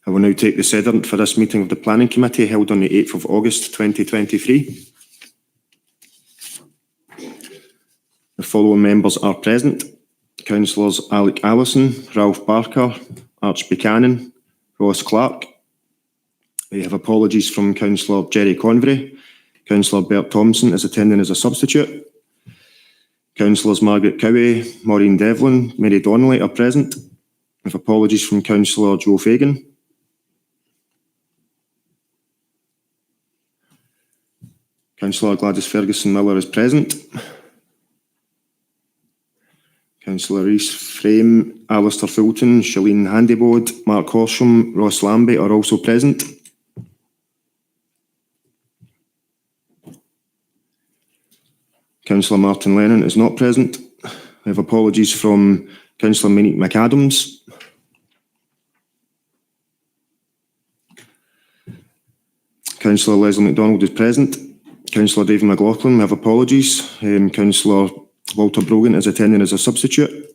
I will now take the precedent for this meeting of the Planning Committee held on the 8th of August 2023. The following members are present. Councillors Alec Allison, Ralph Barker, Arch Buchanan, Ross Clark. We have apologies from Councillor Jerry Convery. Councillor Bert Thompson is attending as a substitute. Councillors Margaret Cowie, Maureen Devlin, Mary Donnelly are present. We have apologies from Councillor Joe Fagan. Councillor Gladys Ferguson-Miller is present. Councillor Rees Frame, Alistair Fulton, Shalene Handybode, Mark Horsham, Ross Lambie are also present. Councillor Martin Lennon is not present. We have apologies from Councillor Monique McAdams. Councillor Leslie MacDonald is present. Councillor David McLaughlin, we have apologies. Councillor Walter Brogan is attending as a substitute.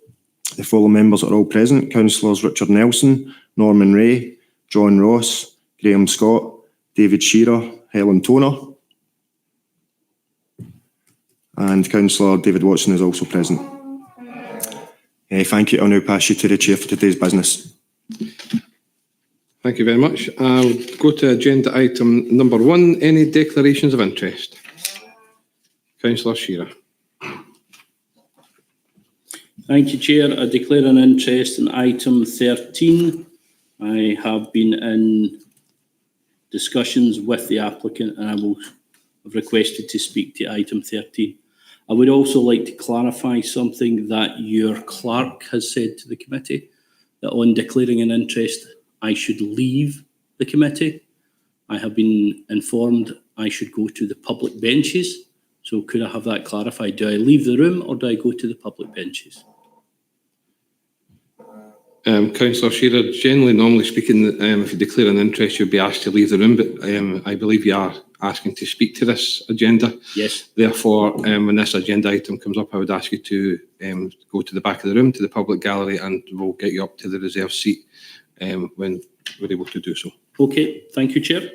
The following members are all present. Councillors Richard Nelson, Norman Ray, John Ross, Graham Scott, David Shearer, Helen Toner. And Councillor David Watson is also present. Thank you. I'll now pass you to the Chair for today's business. Thank you very much. I'll go to agenda item number 1. Any declarations of interest? Councillor Shearer. Thank you, Chair. I declare an interest in item 13. I have been in discussions with the applicant and I will have requested to speak to item 13. I would also like to clarify something that your clerk has said to the committee, that on declaring an interest, I should leave the committee. I have been informed I should go to the public benches. So could I have that clarified? Do I leave the room or do I go to the public benches? Councillor Shearer, normally speaking, if you declare an interest, you'll be asked to leave the room, but I believe you are asking to speak to this agenda. Yes. Therefore, when this agenda item comes up, I would ask you to go to the back of the room, to the public gallery, and we'll get you up to the reserved seat when we're able to do so. Okay, thank you, Chair.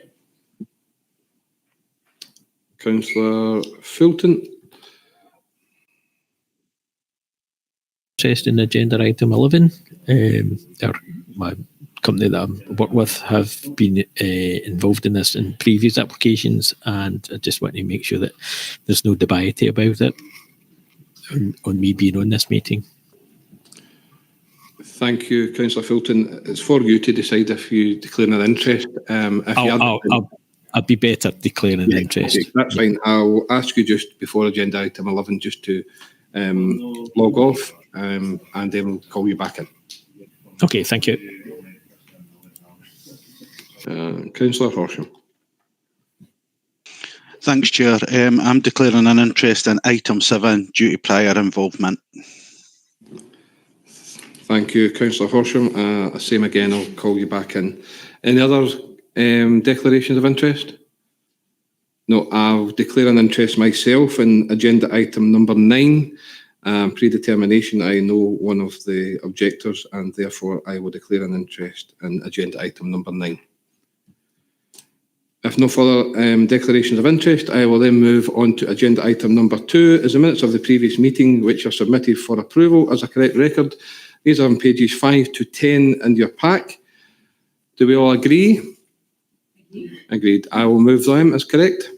Councillor Fulton. Interest in agenda item 11. My company that I work with have been involved in this in previous applications, and I just want to make sure that there's no debate about it on me being on this meeting. Thank you, Councillor Fulton. It's for you to decide if you declare an interest. I'd be better declaring an interest. Okay, that's fine. I'll ask you just before agenda item 11 just to log off and then we'll call you back in. Okay, thank you. Councillor Horsham. Thanks, Chair. I'm declaring an interest in item 7 due to prior involvement. Thank you, Councillor Horsham. Same again, I'll call you back in. Any other declarations of interest? No, I'll declare an interest myself in agenda item number 9. Predetermination. I know one of the objectors and therefore I will declare an interest in agenda item number 9. If no further declarations of interest, I will then move on to agenda item number 2 as the minutes of the previous meeting which are submitted for approval as a correct record. These are on pages 5 to 10 in your pack. Do we all agree? Agreed. I will move them as correct.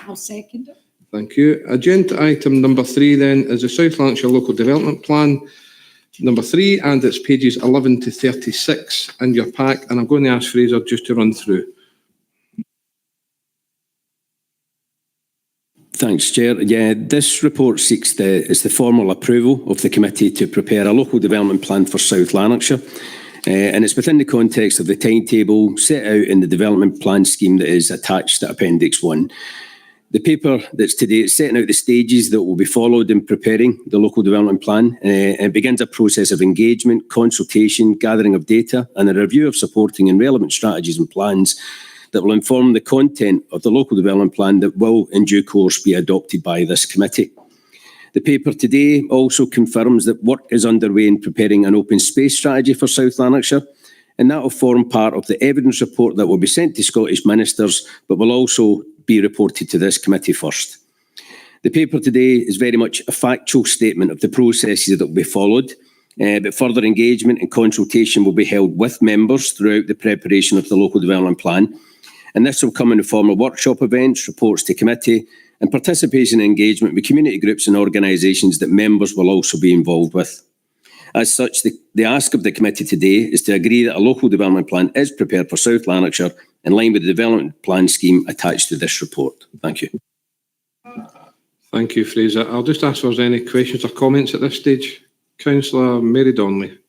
I'll second it. Thank you. Agenda item number 3 then is the South Lanarkshire Local Development Plan number 3, and it's pages 11 to 36 in your pack, and I'm going to ask Fraser just to run through. Thanks, Chair. Yeah, this report seeks the formal approval of the committee to prepare a local development plan for South Lanarkshire. And it's within the context of the timetable set out in the development plan scheme that is attached to Appendix 1. The paper that's today is setting out the stages that will be followed in preparing the local development plan. And it begins a process of engagement, consultation, gathering of data, and a review of supporting and relevant strategies and plans that will inform the content of the local development plan that will, in due course, be adopted by this committee. The paper today also confirms that work is underway in preparing an open space strategy for South Lanarkshire, and that will form part of the evidence report that will be sent to Scottish ministers, but will also be reported to this committee first. The paper today is very much a factual statement of the processes that will be followed, but further engagement and consultation will be held with members throughout the preparation of the local development plan. And this will come in the form of workshop events, reports to committee, and participation and engagement with community groups and organisations that members will also be involved with. As such, the ask of the committee today is to agree that a local development plan is prepared for South Lanarkshire in line with the development plan scheme attached to this report. Thank you. Thank you, Fraser. I'll just ask if there's any questions or comments at this stage. Councillor Mary Donnelly.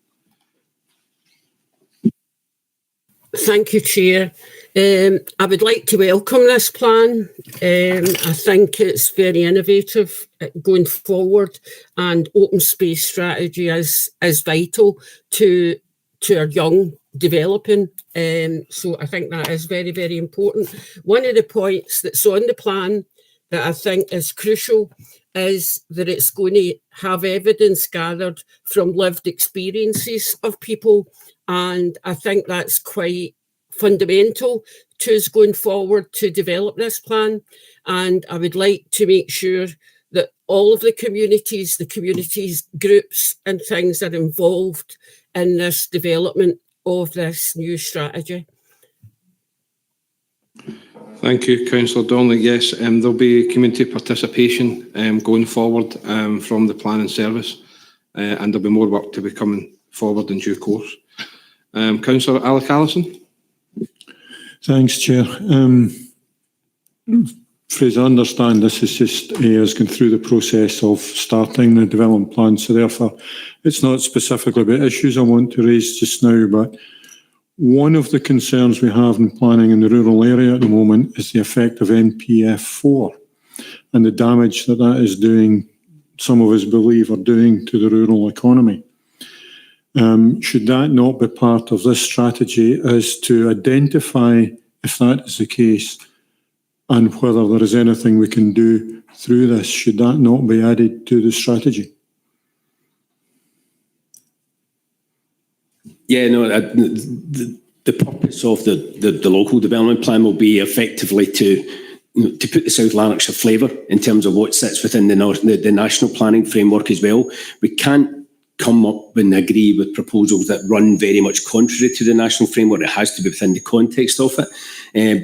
Thank you, Chair. I would like to welcome this plan. I think it's very innovative going forward, and open space strategy is vital to our young developing. So I think that is very, very important. One of the points that's on the plan that I think is crucial is that it's going to have evidence gathered from lived experiences of people. And I think that's quite fundamental to us going forward to develop this plan. And I would like to make sure that all of the communities groups and things are involved in this development of this new strategy. Thank you, Councillor Donnelly. Yes, there'll be community participation going forward from the planning service, and there'll be more work to be coming forward in due course. Councillor Alec Allison. Thanks, Chair. Fraser, I understand this is just has gone through the process of starting the development plan, so therefore it's not specifically about issues I want to raise just now, but one of the concerns we have in planning in the rural area at the moment is the effect of NPF4 and the damage that that is doing, some of us believe are doing to the rural economy. Should that not be part of this strategy, as to identify if that is the case and whether there is anything we can do through this? Should that not be added to the strategy? Yeah, no, the purpose of the local development plan will be effectively to put the South Lanarkshire flavour in terms of what sits within the national planning framework as well. We can't come up and agree with proposals that run very much contrary to the national framework. It has to be within the context of it.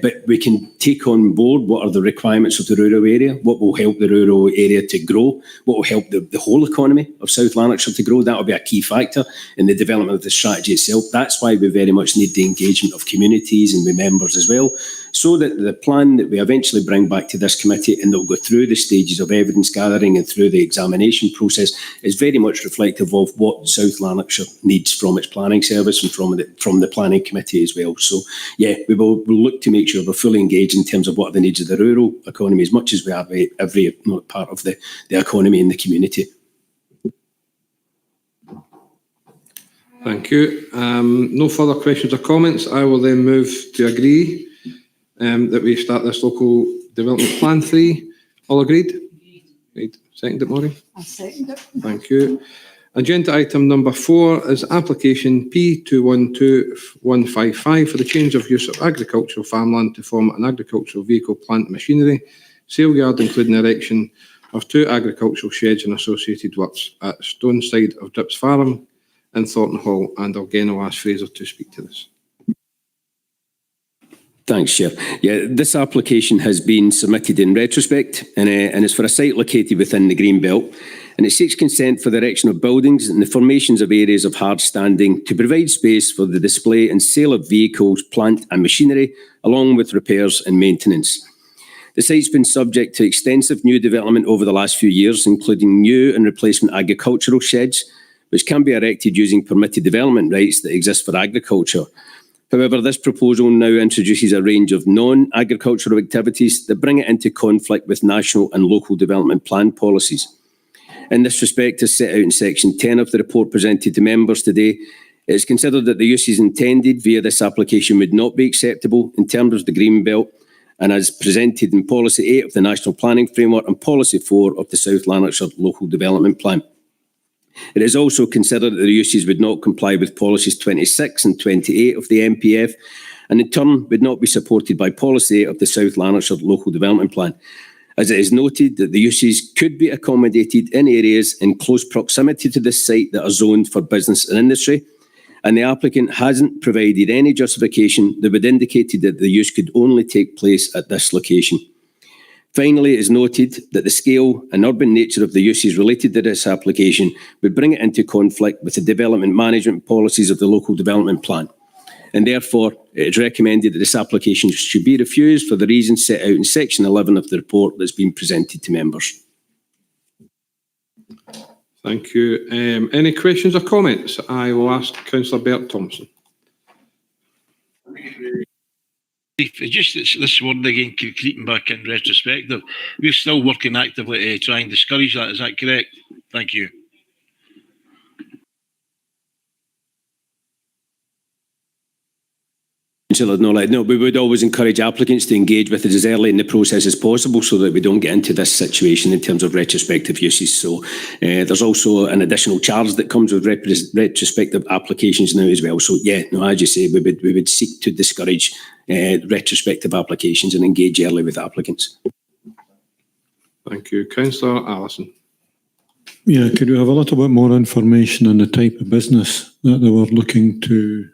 But we can take on board what are the requirements of the rural area, what will help the rural area to grow, what will help the whole economy of South Lanarkshire to grow. That will be a key factor in the development of the strategy itself. That's why we very much need the engagement of communities and the members as well, so that the plan that we eventually bring back to this committee and that will go through the stages of evidence gathering and through the examination process is very much reflective of what South Lanarkshire needs from its planning service and from the planning committee as well. So yeah, we'll look to make sure we're fully engaged in terms of what are the needs of the rural economy as much as we are every part of the economy in the community. Thank you. No further questions or comments. I will then move to agree that we start this local development plan 3. All agreed? Agreed. Second it, Maureen? I second it. Thank you. Agenda item number 4 is application P212155 for the change of use of agricultural farmland to form an agricultural vehicle, plant and machinery sale yard, including erection of 2 agricultural sheds and associated works at Stoneside of Drips Farm in Thornton Hall. And again, I'll ask Fraser to speak to this. Thanks, Chair. Yeah, this application has been submitted in retrospect and it's for a site located within the Green Belt, and it seeks consent for the erection of buildings and the formations of areas of hard standing to provide space for the display and sale of vehicles, plant and machinery, along with repairs and maintenance. The site's been subject to extensive new development over the last few years, including new and replacement agricultural sheds, which can be erected using permitted development rights that exist for agriculture. However, this proposal now introduces a range of non-agricultural activities that bring it into conflict with national and local development plan policies. In this respect, as set out in section 10 of the report presented to members today, it is considered that the uses intended via this application would not be acceptable in terms of the Green Belt, and as presented in Policy 8 of the National Planning Framework and Policy 4 of the South Lanarkshire Local Development Plan. It is also considered that the uses would not comply with policies 26 and 28 of the MPF, and in turn would not be supported by policy 8 of the South Lanarkshire Local Development Plan, as it is noted that the uses could be accommodated in areas in close proximity to this site that are zoned for business and industry, and the applicant hasn't provided any justification that would indicate that the use could only take place at this location. Finally, it is noted that the scale and urban nature of the uses related to this application would bring it into conflict with the development management policies of the Local Development Plan. And therefore, it is recommended that this application should be refused for the reasons set out in section 11 of the report that's been presented to members. Thank you. Any questions or comments? I will ask Councillor Bert Thompson. Just this word again, creeping back in retrospective. We're still working actively to try and discourage that. Is that correct? Thank you. No, we would always encourage applicants to engage with us as early in the process as possible so that we don't get into this situation in terms of retrospective uses. So there's also an additional charge that comes with retrospective applications now as well. So yeah, no, as you say, we would seek to discourage retrospective applications and engage early with applicants. Thank you. Councillor Allison. Yeah, could we have a little bit more information on the type of business that they were looking to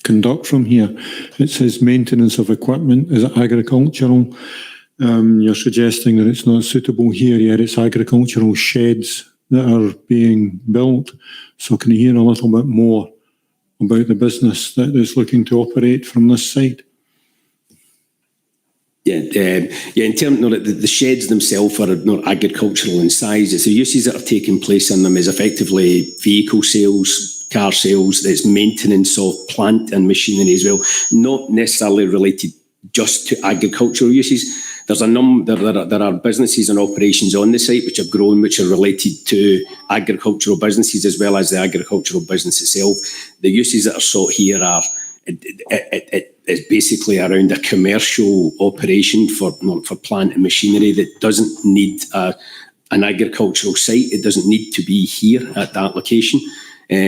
conduct from here? It says maintenance of equipment. Is it agricultural? You're suggesting that it's not suitable here, yet it's agricultural sheds that are being built. So can you hear a little bit more about the business that is looking to operate from this site? In terms of the sheds themselves are not agricultural in size. It's the uses that are taking place in them is effectively vehicle sales, car sales, there's maintenance of plant and machinery as well, not necessarily related just to agricultural uses. There's there are businesses and operations on the site which have grown, which are related to agricultural businesses as well as the agricultural business itself. The uses that are sought here are it's basically around a commercial operation for plant and machinery that doesn't need an agricultural site. It doesn't need to be here at that location.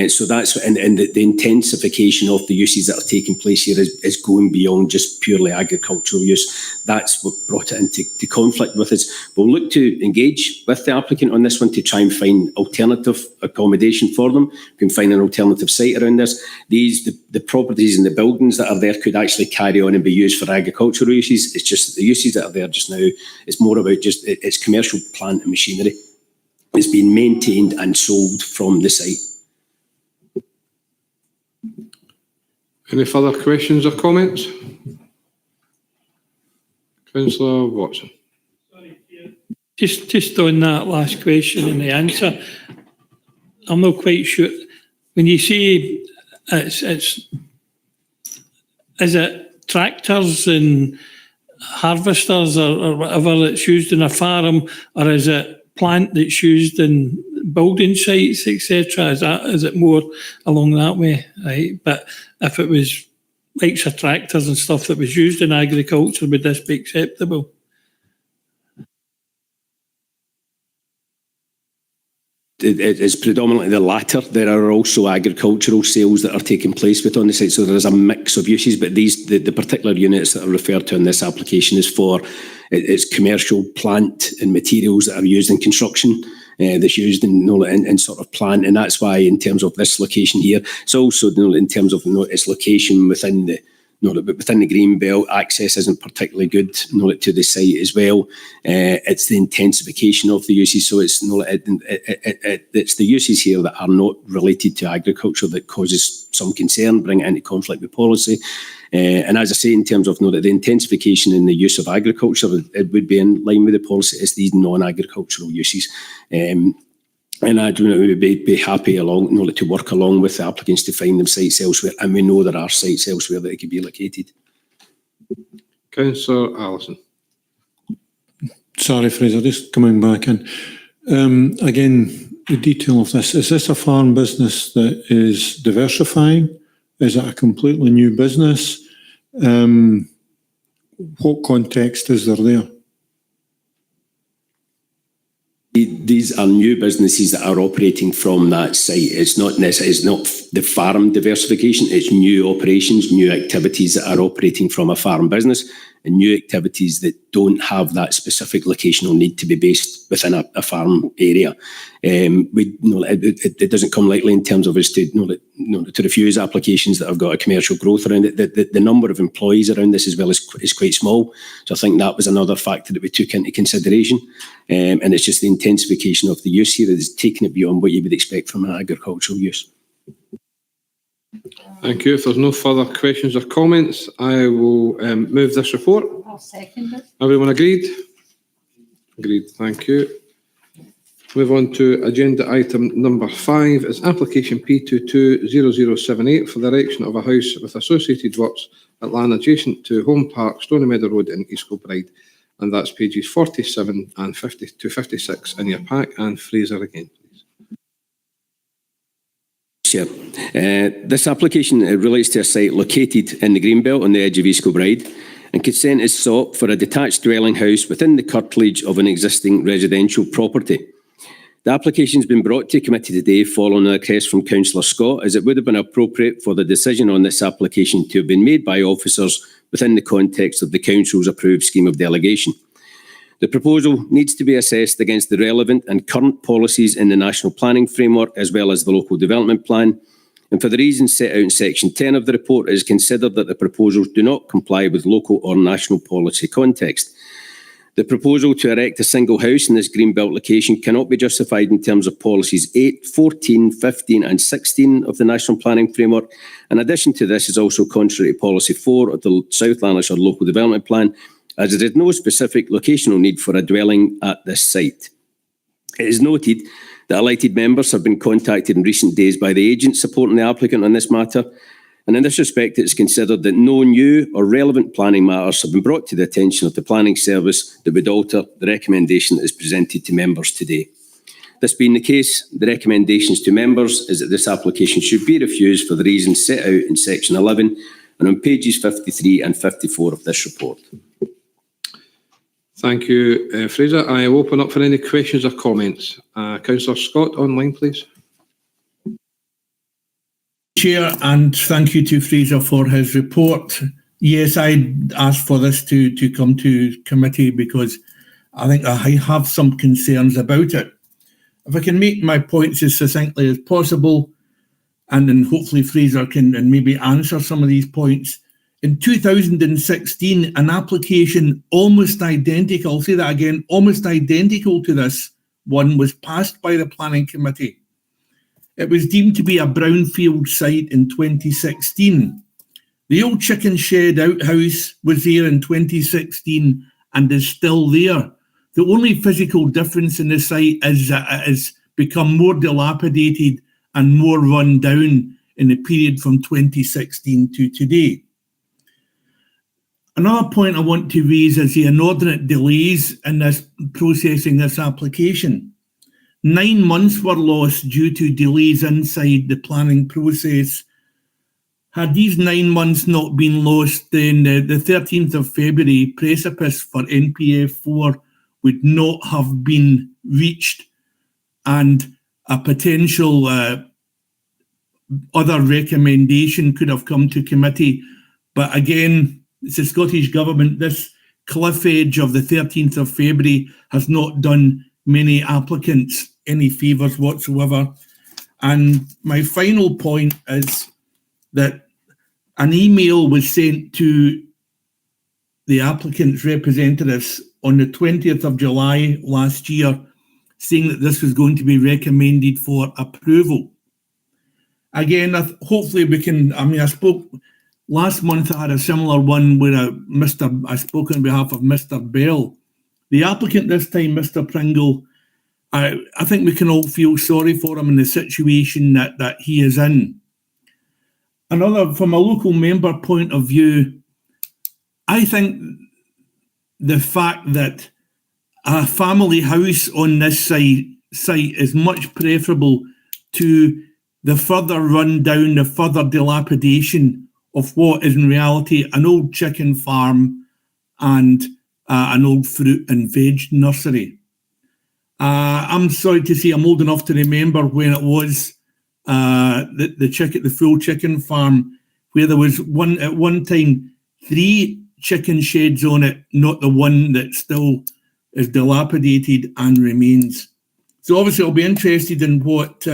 So that's and the intensification of the uses that are taking place here is going beyond just purely agricultural use. That's what brought it into conflict with us. We'll look to engage with the applicant on this one to try and find alternative accommodation for them. We can find an alternative site around this. The properties and the buildings that are there could actually carry on and be used for agricultural uses. It's just the uses that are there just now. It's more about just it's commercial plant and machinery. It's being maintained and sold from the site. Any further questions or comments? Councillor Watson. Just on that last question and the answer, I'm not quite sure. When you say is it tractors and harvesters or whatever that's used in a farm, or is it plant that's used in building sites, etc.? Is it more along that way, right? But if it was like tractors and stuff that was used in agriculture, would this be acceptable? It's predominantly the latter. There are also agricultural sales that are taking place within the site, so there is a mix of uses, but the particular units that are referred to in this application is for it's commercial plant and materials that are used in construction, that's used in sort of plant, and that's why in terms of this location here, it's also in terms of its location within the green belt, access isn't particularly good to the site as well. It's the intensification of the uses, so it's the uses here that are not related to agriculture that causes some concern, bring it into conflict with policy. And as I say, in terms of the intensification in the use of agriculture, it would be in line with the policy as these non-agricultural uses. And I do know we would be happy to work along with the applicants to find them sites elsewhere, and we know there are sites elsewhere that it could be located. Councillor Allison. Sorry, Fraser, just coming back in. Again, the detail of this, is this a farm business that is diversifying? Is it a completely new business? What context is there? these are new businesses that are operating from that site. It's not the farm diversification. It's new operations, new activities that are operating from a farm business, and new activities that don't have that specific locational need to be based within a farm area. It doesn't come lightly in terms of us to refuse applications that have got a commercial growth around it. The number of employees around this as well is quite small. So I think that was another factor that we took into consideration. And it's just the intensification of the use here that is taking it beyond what you would expect from an agricultural use. Thank you. If there's no further questions or comments, I will move this report. I'll second it. Everyone agreed? Agreed. Thank you. Move on to agenda item number 5 is application P220078 for the erection of a house with associated works at land adjacent to Home Park, Stony Meadow Road in East Kilbride. And that's pages 47 and 50 to 56 in your pack. And Fraser again, please. Sure. This application relates to a site located in the Greenbelt on the edge of East Kilbride, and consent is sought for a detached dwelling house within the curtilage of an existing residential property. The application has been brought to committee today following a request from Councillor Scott, as it would have been appropriate for the decision on this application to have been made by officers within the context of the Council's approved scheme of delegation. The proposal needs to be assessed against the relevant and current policies in the National Planning Framework as well as the Local Development Plan. And for the reasons set out in section 10 of the report, it is considered that the proposals do not comply with local or national policy context. The proposal to erect a single house in this Greenbelt location cannot be justified in terms of policies 8, 14, 15 and 16 of the National Planning Framework. In addition to this, is also contrary to policy 4 of the South Lanarkshire Local Development Plan, as there is no specific locational need for a dwelling at this site. It is noted that elected members have been contacted in recent days by the agents supporting the applicant on this matter, and in this respect it is considered that no new or relevant planning matters have been brought to the attention of the Planning Service that would alter the recommendation that is presented to members today. This being the case, the recommendations to members is that this application should be refused for the reasons set out in section 11 and on pages 53 and 54 of this report. Thank you, Fraser. I will open up for any questions or comments. Councillor Scott, online, please. Chair, and thank you to Fraser for his report. Yes, I asked for this to come to committee because I think I have some concerns about it. If I can make my points as succinctly as possible, and then hopefully Fraser can maybe answer some of these points. In 2016, an application almost identical, I'll say that again, almost identical to this one was passed by the Planning Committee. It was deemed to be a brownfield site in 2016. The old chicken shed outhouse was there in 2016 and is still there. The only physical difference in the site is that it has become more dilapidated and more run down in the period from 2016 to today. Another point I want to raise is the inordinate delays in this processing this application. 9 months were lost due to delays inside the planning process. Had these 9 months not been lost, then the 13th of February precipice for NPF 4 would not have been reached, and a potential other recommendation could have come to committee. But again, it's the Scottish Government. This cliff edge of the 13th of February has not done many applicants any favours whatsoever. And my final point is that an email was sent to the applicant's representatives on the 20th of July last year saying that this was going to be recommended for approval. Again, hopefully we can, I spoke last month, I had a similar one where I spoke on behalf of Mr. Bell. The applicant this time, Mr. Pringle, I think we can all feel sorry for him in the situation that he is in. From a local member point of view, I think the fact that a family house on this site is much preferable to the further rundown, the further dilapidation of what is in reality an old chicken farm and an old fruit and veg nursery. I'm sorry to say I'm old enough to remember when it was the full chicken farm, where there was at one time 3 chicken sheds on it, not the one that still is dilapidated and remains. So obviously I'll be interested in what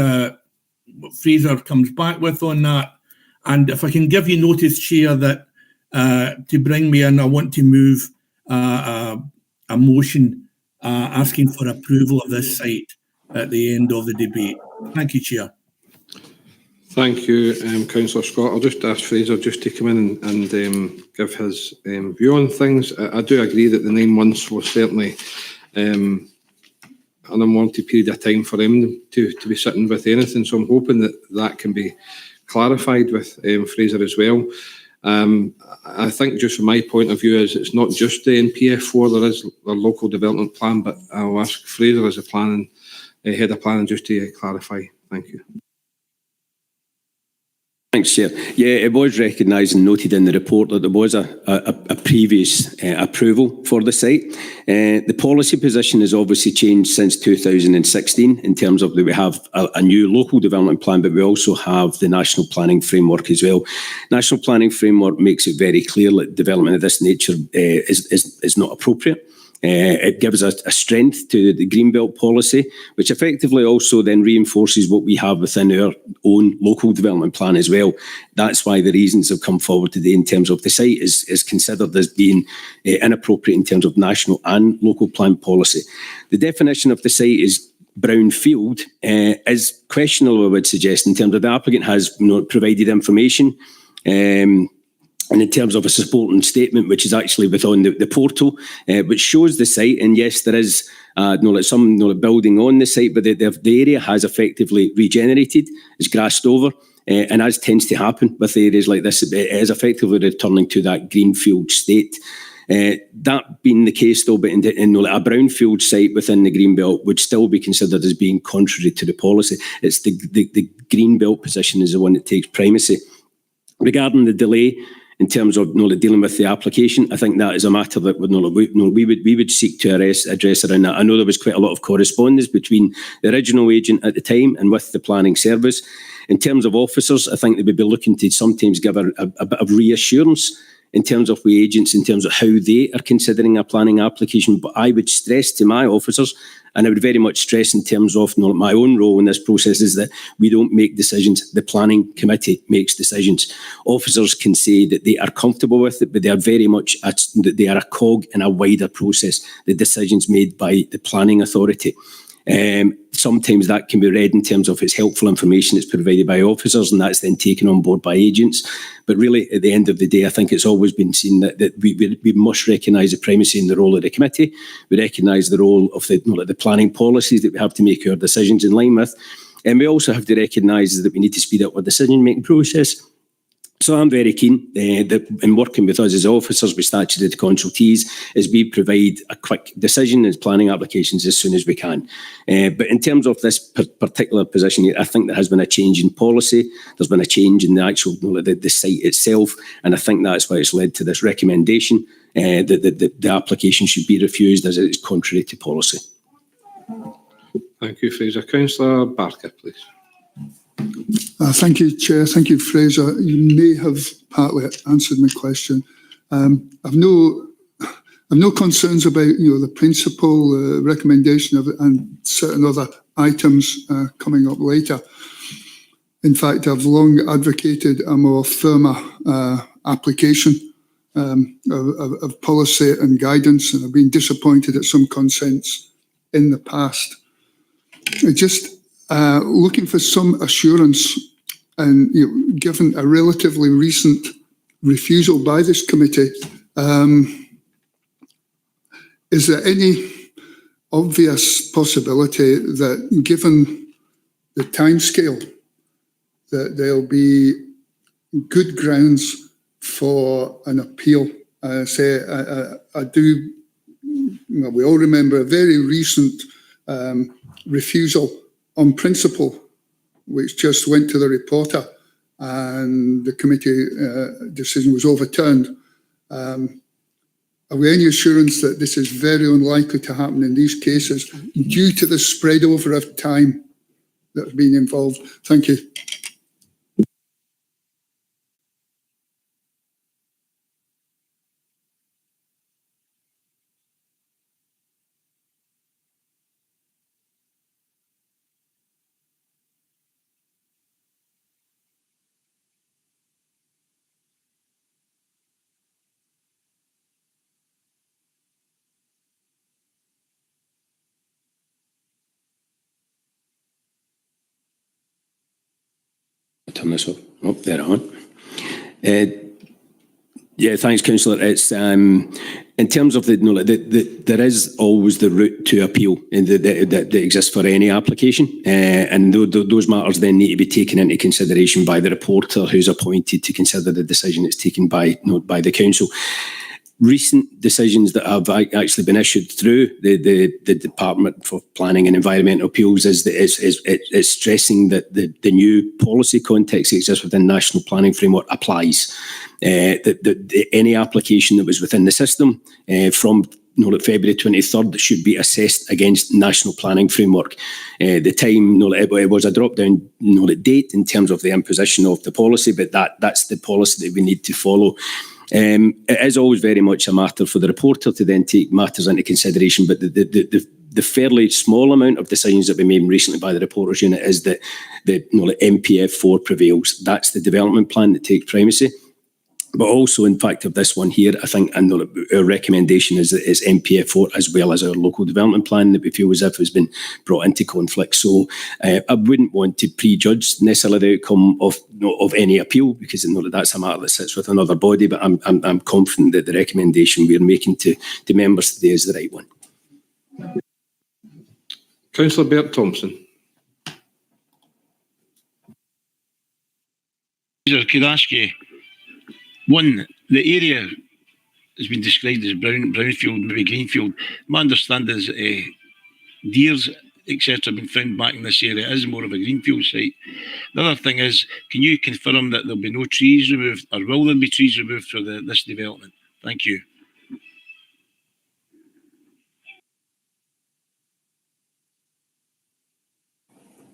Fraser comes back with on that. And if I can give you notice, Chair, that to bring me in, I want to move a motion asking for approval of this site at the end of the debate. Thank you, Chair. Thank you, Councillor Scott. I'll just ask Fraser just to come in and give his view on things. I do agree that the 9 months was certainly an unwanted period of time for him to be sitting with anything. So I'm hoping that that can be clarified with Fraser as well. I think just from my point of view is it's not just the NPF4, there is a local development plan, but I'll ask Fraser as a planning head of planning just to clarify. Thank you. Thanks, Chair. Yeah, it was recognised and noted in the report that there was a previous approval for the site. The policy position has obviously changed since 2016 in terms of that we have a new local development plan, but we also have the National Planning Framework as well. National Planning Framework makes it very clear that development of this nature is not appropriate. It gives a strength to the Greenbelt policy, which effectively also then reinforces what we have within our own local development plan as well. That's why the reasons have come forward today in terms of the site is considered as being inappropriate in terms of national and local plan policy. The definition of the site is brownfield is questionable, I would suggest, in terms of the applicant has provided information and in terms of a supporting statement, which is actually within the portal, which shows the site. And yes, there is some building on the site, but the area has effectively regenerated, is grassed over. And as tends to happen with areas like this, it is effectively returning to that greenfield state. That being the case, though, but in a brownfield site within the Greenbelt would still be considered as being contrary to the policy. It's the Greenbelt position is the one that takes primacy. Regarding the delay, in terms of dealing with the application, I think that is a matter that we would seek to address around that. I know there was quite a lot of correspondence between the original agent at the time and with the planning service. In terms of officers, I think they would be looking to sometimes give a bit of reassurance in terms of the agents, in terms of how they are considering a planning application. But I would stress to my officers, and I would very much stress in terms of my own role in this process, is that we don't make decisions. The planning committee makes decisions. Officers can say that they are comfortable with it, but they are very much, they are a cog in a wider process. The decisions made by the planning authority. Sometimes that can be read in terms of it's helpful information that's provided by officers, and that's then taken on board by agents. But really, at the end of the day, I think it's always been seen that we must recognise the primacy in the role of the committee. We recognise the role of the planning policies that we have to make our decisions in line with. And we also have to recognise that we need to speed up our decision-making process. So I'm very keen that in working with us as officers, with statutory consultees, is we provide a quick decision and planning applications as soon as we can. But in terms of this particular position, I think there has been a change in policy. There's been a change in the actual the site itself, and I think that's why it's led to this recommendation that the application should be refused as it is contrary to policy. Thank you, Fraser. Councillor Barker, please. Thank you, Chair. Thank you, Fraser. You may have partly answered my question. I've no concerns about the principle recommendation of it and certain other items coming up later. In fact, I've long advocated a more firmer application of policy and guidance, and I've been disappointed at some consents in the past. Looking for some assurance, and given a relatively recent refusal by this committee, is there any obvious possibility that, given the timescale, that there'll be good grounds for an appeal? We all remember a very recent refusal on principle, which just went to the reporter, and the committee decision was overturned. Are we any assurance that this is very unlikely to happen in these cases due to the spread over of time that have been involved? Thank you. Turn this up. Oh, there on. Yeah, thanks, Councillor. It's in terms of there is always the route to appeal that exists for any application, and those matters then need to be taken into consideration by the reporter who's appointed to consider the decision that's taken by the council. Recent decisions that have actually been issued through the Department for Planning and Environmental Appeals is stressing that the new policy context that exists within National Planning Framework applies. That any application that was within the system from February 23rd should be assessed against National Planning Framework. The time, it was a drop-down date in terms of the imposition of the policy, but that's the policy that we need to follow. It is always very much a matter for the reporter to then take matters into consideration, but the fairly small amount of decisions that have been made recently by the reporters unit is that the MPF4 prevails. That's the development plan that takes primacy. But also, in fact, of this one here, I think our recommendation is MPF4 as well as our local development plan that we feel as if has been brought into conflict. So I wouldn't want to prejudge necessarily the outcome of any appeal, because that's a matter that sits with another body. But I'm confident that the recommendation we're making to members today is the right one. Councillor Bert Thompson. Could I ask you, one, the area has been described as brownfield, maybe greenfield. My understanding is deers, etc., have been found back in this area. It is more of a greenfield site. The other thing is, can you confirm that there'll be no trees removed, or will there be trees removed for this development? Thank you.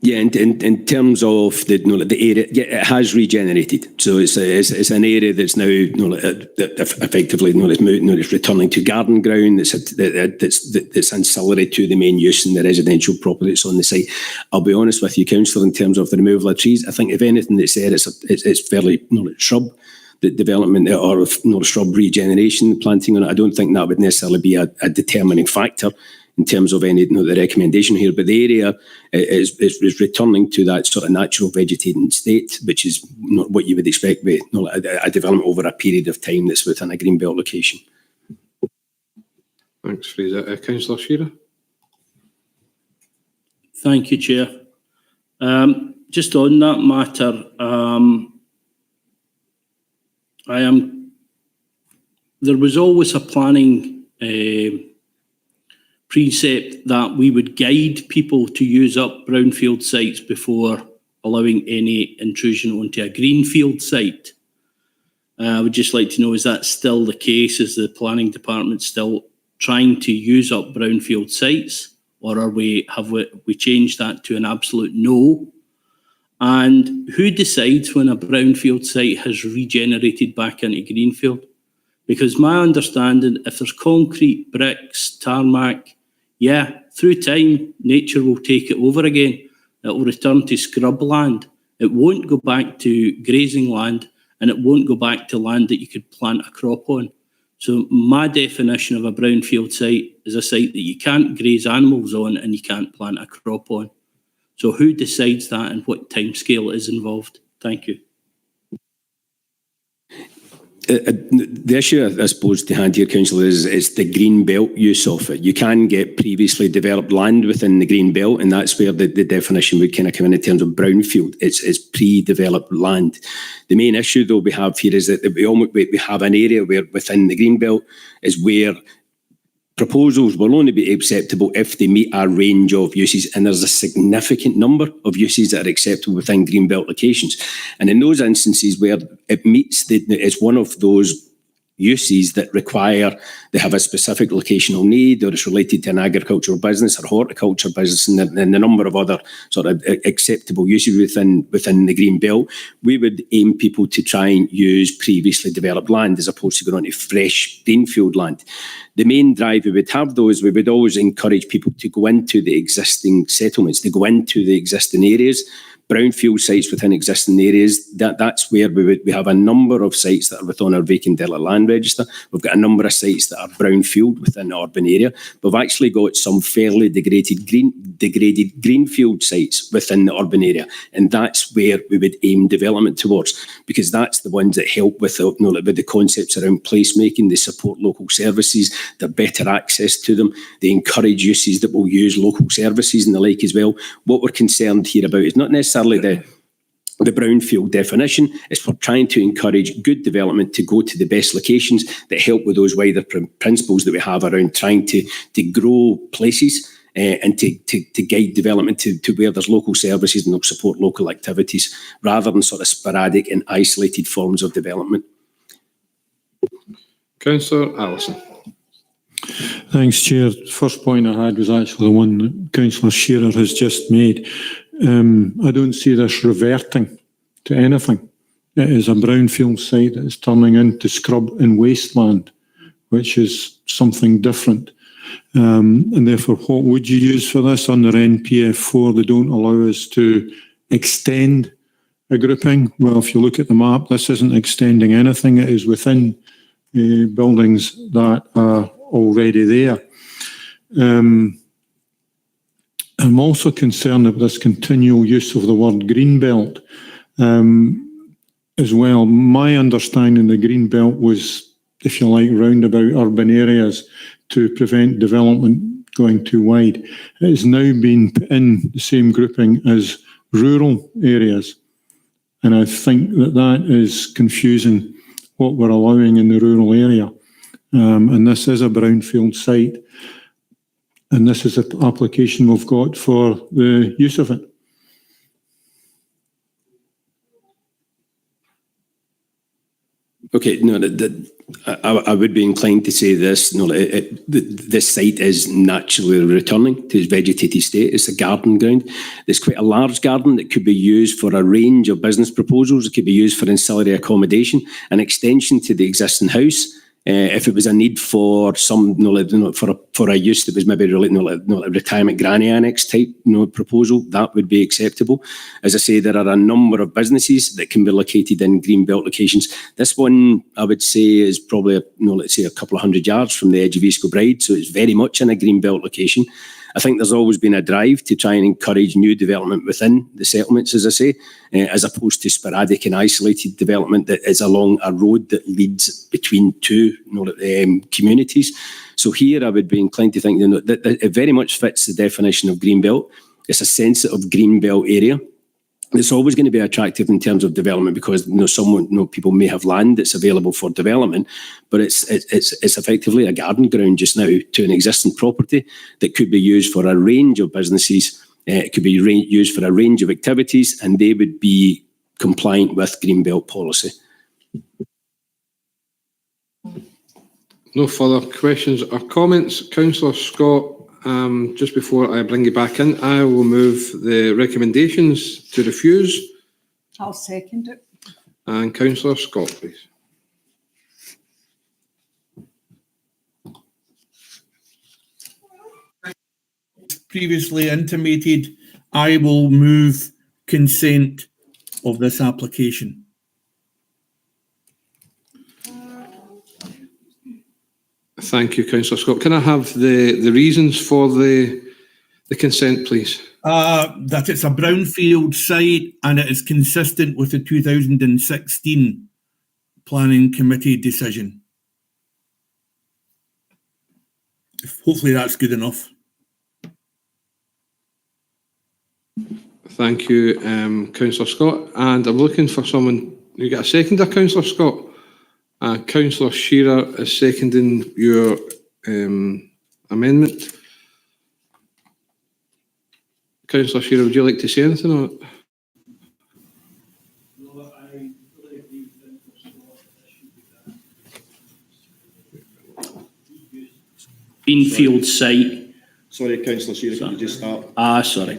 Yeah, in terms of the area, yeah, it has regenerated. So it's an area that's now effectively it's returning to garden ground. That's ancillary to the main use and the residential property that's on the site. I'll be honest with you, Councillor, in terms of the removal of trees, I think if anything that's there, it's fairly shrub development or shrub regeneration planting on it. I don't think that would necessarily be a determining factor in terms of any the recommendation here, but the area is returning to that sort of natural vegetating state, which is not what you would expect with a development over a period of time that's within a greenbelt location. Thanks, Fraser. Councillor Shearer. Thank you, Chair. Just on that matter, there was always a planning precept that we would guide people to use up brownfield sites before allowing any intrusion onto a greenfield site. I would just like to know, is that still the case? Is the planning department still trying to use up brownfield sites, or have we changed that to an absolute no? And who decides when a brownfield site has regenerated back into greenfield? Because my understanding, if there's concrete, bricks, tarmac, yeah, through time, nature will take it over again. It will return to scrub land. It won't go back to grazing land, and it won't go back to land that you could plant a crop on. So my definition of a brownfield site is a site that you can't graze animals on and you can't plant a crop on. So who decides that and what timescale is involved? Thank you. The issue, I suppose, to hand here, Councillor, is the green belt use of it. You can get previously developed land within the green belt, and that's where the definition would kind of come in terms of brownfield. It's pre-developed land. The main issue, though, we have here is that we have an area where within the green belt is where proposals will only be acceptable if they meet a range of uses, and there's a significant number of uses that are acceptable within greenbelt locations. And in those instances where it meets it's one of those uses that require they have a specific locational need, or it's related to an agricultural business or horticulture business, and the number of other sort of acceptable uses within the green belt, we would aim people to try and use previously developed land as opposed to going on to fresh greenfield land. The main drive we would have, though, is we would always encourage people to go into the existing settlements, to go into the existing areas. Brownfield sites within existing areas, that's where we have a number of sites that are within our vacant derelict land register. We've got a number of sites that are brownfield within the urban area. We've actually got some fairly degraded greenfield sites within the urban area, and that's where we would aim development towards, because that's the ones that help with with the concepts around placemaking. They support local services, they're better access to them, they encourage uses that will use local services and the like as well. What we're concerned here about is not necessarily the brownfield definition. It's we're trying to encourage good development to go to the best locations that help with those wider principles that we have around trying to grow places and to guide development to where there's local services and they'll support local activities rather than sort of sporadic and isolated forms of development. Councillor Allison. Thanks, Chair. First point I had was actually the one that Councillor Shearer has just made. I don't see this reverting to anything. It is a brownfield site that is turning into scrub and wasteland, which is something different. And therefore, what would you use for this under NPF4? They don't allow us to extend a grouping. Well, if you look at the map, this isn't extending anything. It is within buildings that are already there. I'm also concerned about this continual use of the word greenbelt as well. My understanding the greenbelt was, if you like, roundabout urban areas to prevent development going too wide. It has now been put in the same grouping as rural areas. And I think that is confusing what we're allowing in the rural area. And this is a brownfield site. And this is the application we've got for the use of it. Okay, no, I would be inclined to say this. No, this site is naturally returning to its vegetated state. It's a garden ground. There's quite a large garden that could be used for a range of business proposals. It could be used for ancillary accommodation, an extension to the existing house. If it was a need for some, for a use that was maybe related, a retirement granny annex type, proposal, that would be acceptable. As I say, there are a number of businesses that can be located in greenbelt locations. This one, I would say, is probably, let's say, a couple of 100 yards from the edge of East Kilbride, so it's very much in a greenbelt location. I think there's always been a drive to try and encourage new development within the settlements, as I say, as opposed to sporadic and isolated development that is along a road that leads between two communities. So here I would be inclined to think that it very much fits the definition of greenbelt. It's a sensitive greenbelt area. It's always going to be attractive in terms of development because people may have land that's available for development, but it's effectively a garden ground just now to an existing property that could be used for a range of businesses. It could be used for a range of activities, and they would be compliant with Greenbelt policy. No further questions or comments. Councillor Scott. Just before I bring you back in, I will move the recommendations to refuse. I'll second it. And Councillor Scott, please. Previously intimated, I will move consent of this application. Thank you, Councillor Scott. Can I have the reasons for the consent, please? That it's a brownfield site and it is consistent with the 2016 Planning Committee decision. Hopefully that's good enough. Thank you, Councillor Scott. And I'm looking for someone. You get a seconder, Councillor Scott? Councillor Shearer is seconding your amendment. Councillor Shearer, would you like to say anything on it? Greenfield site. Sorry, Councillor Shearer, can you just start? Sorry.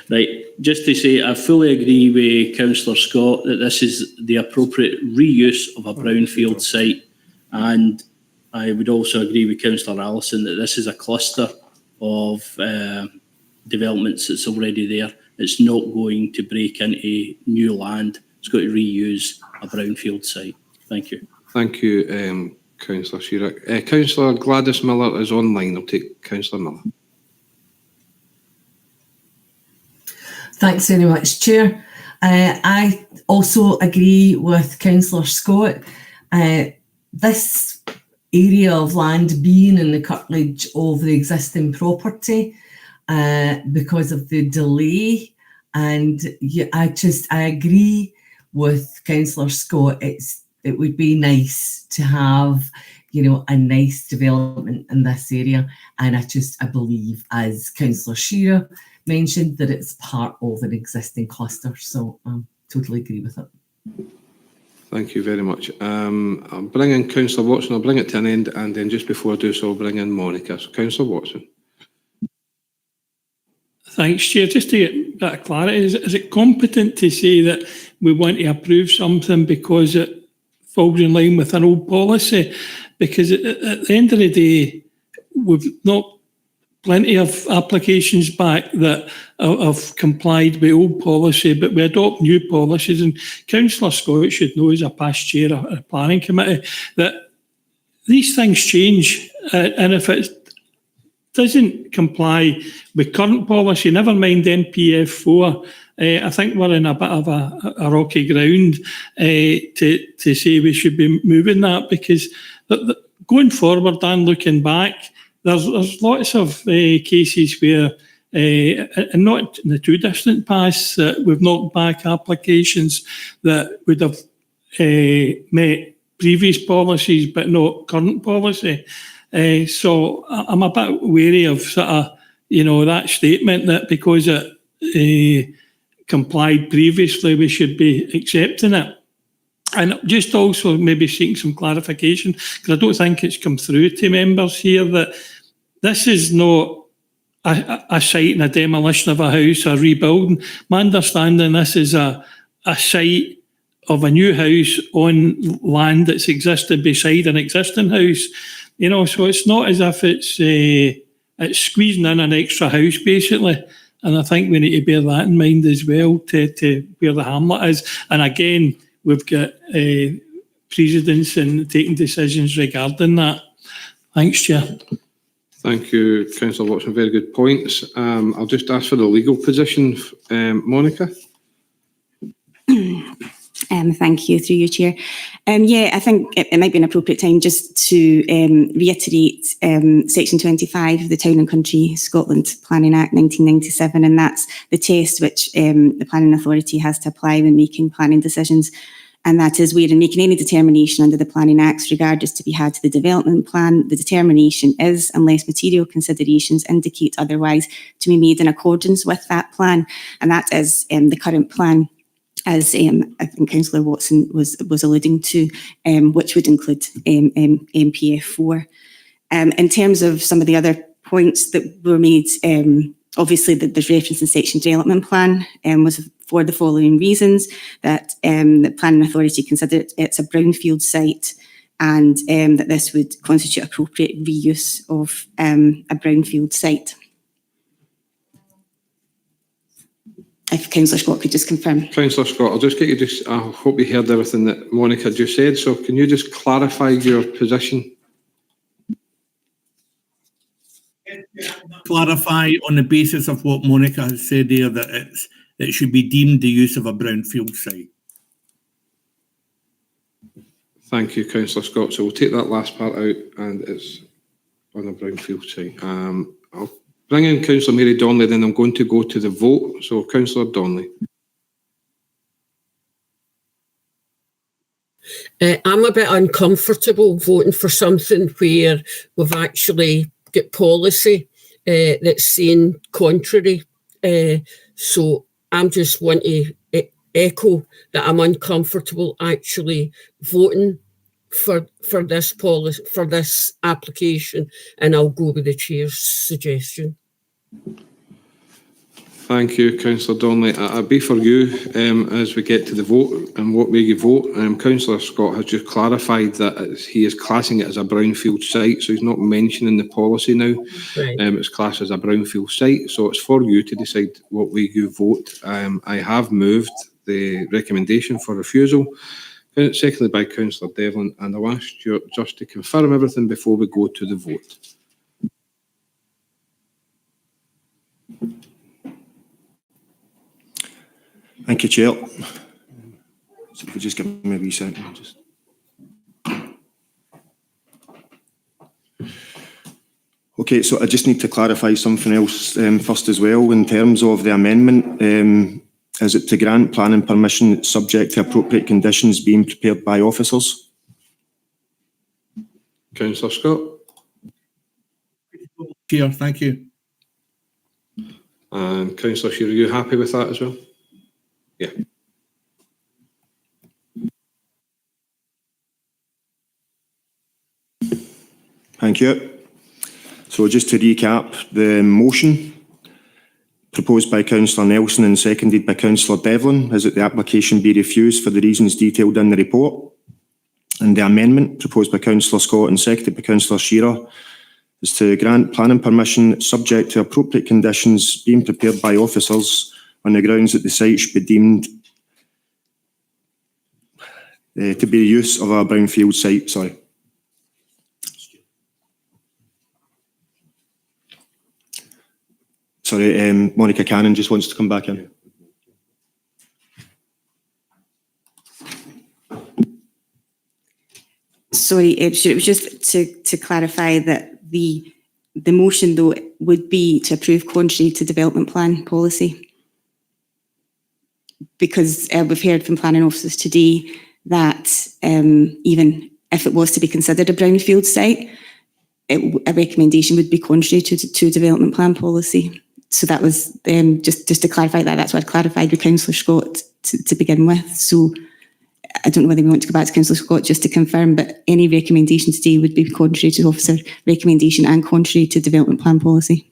Right, just to say, I fully agree with Councillor Scott that this is the appropriate reuse of a brownfield site, and I would also agree with Councillor Allison that this is a cluster of developments that's already there. It's not going to break into new land. It's got to reuse a brownfield site. Thank you. Thank you, Councillor Shearer. Councillor Gladys Miller is online. I'll take Councillor Miller. Thanks very much, Chair. I also agree with Councillor Scott. This area of land being in the curtilage of the existing property because of the delay, and I agree with Councillor Scott. It would be nice to have, a nice development in this area, and I believe, as Councillor Shearer mentioned, that it's part of an existing cluster, so I totally agree with it. Thank you very much. I'll bring in Councillor Watson. I'll bring it to an end, and then just before I do so, I'll bring in Monica. So, Councillor Watson. Thanks, Chair. Just to get a bit of clarity, is it competent to say that we want to approve something because it falls in line with an old policy? Because at the end of the day, we've not plenty of applications back that have complied with old policy, but we adopt new policies. And Councillor Scott should know, as a past chair of a planning committee, that these things change. And if it doesn't comply with current policy, never mind NPF4, I think we're in a bit of a rocky ground to say we should be moving that, because going forward and looking back, there's lots of cases where, and not in the too distant past, that we've knocked back applications that would have met previous policies but not current policy. So I'm a bit wary of sort of, that statement that because it complied previously, we should be accepting it. And just also maybe seeking some clarification, because I don't think it's come through to members here, that this is not a site and a demolition of a house or rebuilding. My understanding, this is a site of a new house on land that's existed beside an existing house. So it's not as if it's squeezing in an extra house, basically. And I think we need to bear that in mind as well, to where the hamlet is. And again, we've got precedents in taking decisions regarding that. Thanks, Chair. Thank you, Councillor Watson. Very good points. I'll just ask for the legal position. Monica? Thank you, through you, Chair. I think it might be an appropriate time just to reiterate Section 25 of the Town and Country Scotland Planning Act 1997, and that's the test which the Planning Authority has to apply when making planning decisions. And that is where, in making any determination under the Planning Acts, regard is to be had to the development plan, the determination is, unless material considerations indicate otherwise, to be made in accordance with that plan. And that is the current plan, as I think Councillor Watson was alluding to, which would include NPF4. In terms of some of the other points that were made, obviously there's reference in Section Development Plan was for the following reasons: that the Planning Authority considered it's a brownfield site, and that this would constitute appropriate reuse of a brownfield site. If Councillor Scott could just confirm. Councillor Scott, I'll just get you I hope you heard everything that Monica just said, so can you just clarify your position? Clarify on the basis of what Monica has said there, that it should be deemed the use of a brownfield site. Thank you, Councillor Scott. So we'll take that last part out, and it's on a brownfield site. I'll bring in Councillor Mary Donnelly, then I'm going to go to the vote. So, Councillor Donnelly. I'm a bit uncomfortable voting for something where we've actually got policy that's saying contrary. So I'm just want to echo that I'm uncomfortable actually voting for this policy, for this application, and I'll go with the chair's suggestion. Thank you, Councillor Donnelly. I'll be for you as we get to the vote and what way you vote. Councillor Scott has just clarified that he is classing it as a brownfield site, so he's not mentioning the policy now. Right. It's classed as a brownfield site, so it's for you to decide what way you vote. I have moved the recommendation for refusal, seconded by Councillor Devlin, and I'll ask Stuart just to confirm everything before we go to the vote. Thank you, Chair. So if you just give me a wee second. Okay, so I just need to clarify something else first as well in terms of the amendment. Is it to grant planning permission subject to appropriate conditions being prepared by officers? Councillor Scott. Chair, thank you. And Councillor Shearer, are you happy with that as well? Yeah. Thank you. So just to recap, the motion proposed by Councillor Nelson and seconded by Councillor Devlin is that the application be refused for the reasons detailed in the report. And the amendment proposed by Councillor Scott and seconded by Councillor Shearer is to grant planning permission subject to appropriate conditions being prepared by officers on the grounds that the site should be deemed to be use of a brownfield site. Sorry. Sorry, Monica Cannon just wants to come back in. Sorry, it was just to clarify that the motion, though, would be to approve contrary to development plan policy. Because we've heard from planning officers today that even if it was to be considered a brownfield site, a recommendation would be contrary to development plan policy. So that was just to clarify that. That's what I clarified with Councillor Scott to begin with. So I don't know whether we want to go back to Councillor Scott just to confirm, but any recommendation today would be contrary to officer recommendation and contrary to development plan policy.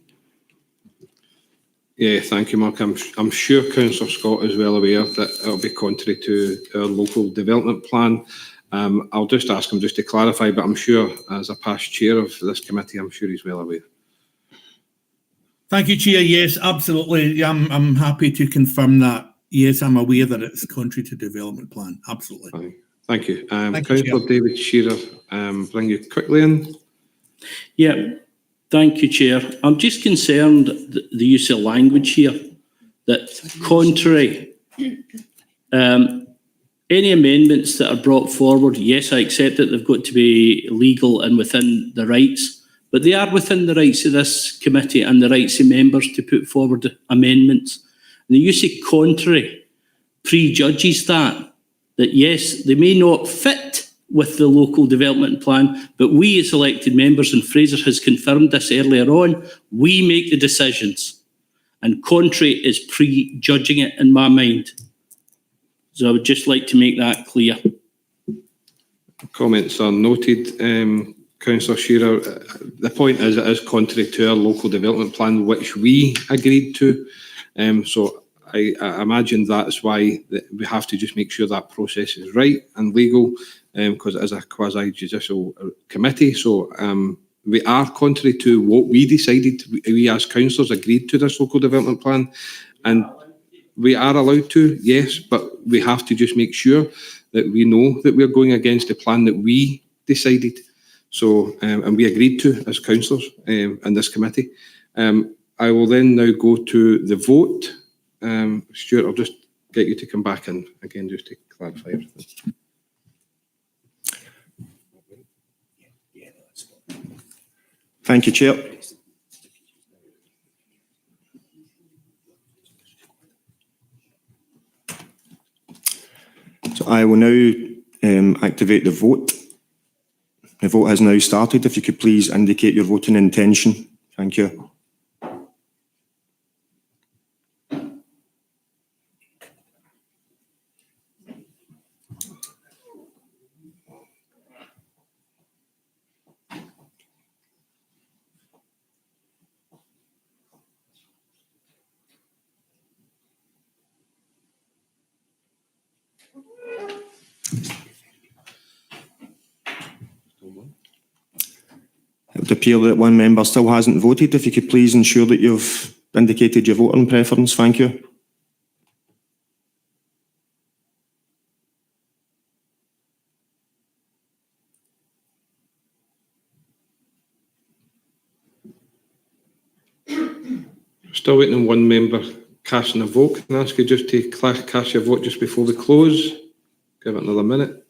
Yeah, thank you, Mark. I'm sure Councillor Scott is well aware that it'll be contrary to our local development plan. I'll just ask him just to clarify, but I'm sure as a past chair of this committee, I'm sure he's well aware. Thank you, Chair. Yes, absolutely. Yeah, I'm happy to confirm that. Yes, I'm aware that it's contrary to development plan. Absolutely. Fine. Thank you. Thank Councillor you, Chair. David Shearer, bring you quickly in. Yeah, thank you, Chair. I'm just concerned the use of language here, that contrary, any amendments that are brought forward, yes, I accept that they've got to be legal and within the rights, but they are within the rights of this committee and the rights of members to put forward amendments. And the use of contrary prejudges that yes, they may not fit with the local development plan, but we as elected members, and Fraser has confirmed this earlier on, we make the decisions. And contrary is prejudging it in my mind. So I would just like to make that clear. Comments are noted. Councillor Shearer, the point is it is contrary to our local development plan, which we agreed to. So I imagine that's why we have to just make sure that process is right and legal, because it is a quasi-judicial committee. So we are contrary to what we decided. We as councillors agreed to this local development plan, and we are allowed to, yes, but we have to just make sure that we know that we're going against the plan that we decided. So, and we agreed to as councillors in this committee. I will then now go to the vote. Stuart, I'll just get you to come back in again just to clarify everything. Thank you, Chair. So I will now activate the vote. The vote has now started. If you could please indicate your voting intention. Thank you. It would appear that one member still hasn't voted. If you could please ensure that you've indicated your voting preference. Thank you. Still waiting on one member casting a vote. Can I ask you just to cast your vote just before we close? Give it another minute.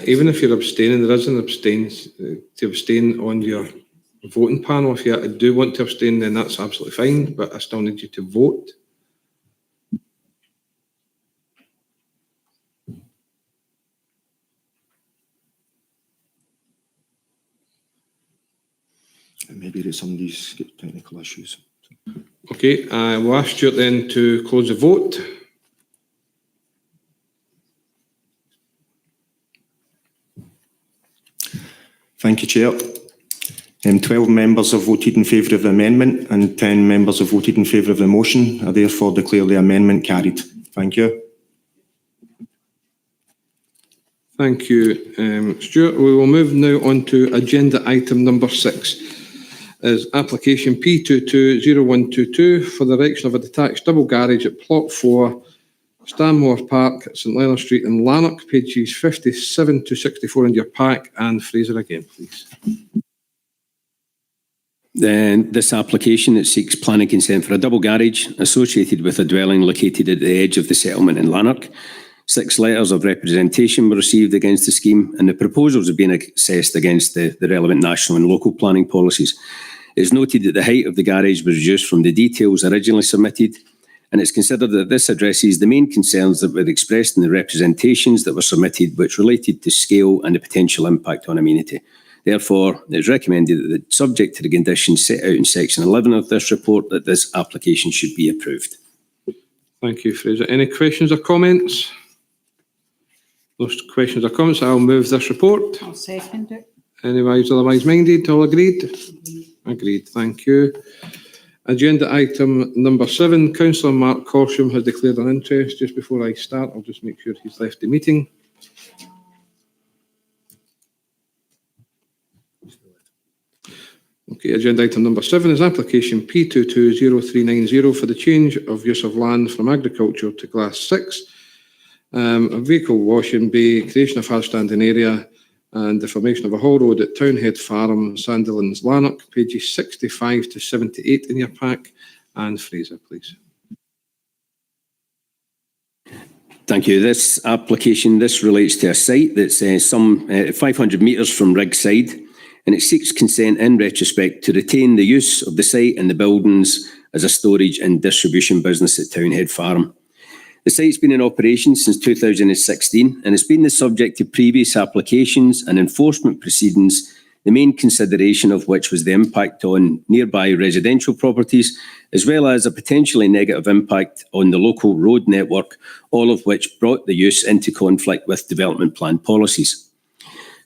Even if you're abstaining, there is an to abstain on your voting panel. If you do want to abstain, then that's absolutely fine, but I still need you to vote. Maybe that somebody's got technical issues. Okay, I will ask Stuart then to close the vote. Thank you, Chair. 12 members have voted in favour of the amendment and 10 members have voted in favour of the motion. I therefore declare the amendment carried. Thank you. Thank you, Stuart. We will move now on to agenda item number 6. Is application P220122 for the erection of a detached double garage at plot 4, Stanmore Park, St Leonard Street in Lanark, pages 57 to 64 in your pack, and Fraser again, please. This application, it seeks planning consent for a double garage associated with a dwelling located at the edge of the settlement in Lanark. 6 letters of representation were received against the scheme, and the proposals have been assessed against the relevant national and local planning policies. It's noted that the height of the garage was reduced from the details originally submitted, and it's considered that this addresses the main concerns that were expressed in the representations that were submitted, which related to scale and the potential impact on amenity. Therefore, it is recommended that, subject to the conditions set out in section 11 of this report, that this application should be approved. Thank you, Fraser. Any questions or comments? Those questions or comments, I'll move this report. I'll second it. Anyways, otherwise minded, all agreed? Agreed, thank you. Agenda item number 7, Councillor Mark Corsham has declared an interest. Just before I start, I'll just make sure he's left the meeting. Okay, agenda item number 7 is application P220390 for the change of use of land from agriculture to Class 6. A vehicle washing bay, creation of hard standing area, and the formation of a haul road at Townhead Farm, Sandilands, Lanark, pages 65 to 78 in your pack. And Fraser, please. Thank you. This application, this relates to a site that's some 500 metres from Riggside, and it seeks consent in retrospect to retain the use of the site and the buildings as a storage and distribution business at Townhead Farm. The site's been in operation since 2016 and has been the subject to previous applications and enforcement proceedings, the main consideration of which was the impact on nearby residential properties, as well as a potentially negative impact on the local road network, all of which brought the use into conflict with development plan policies.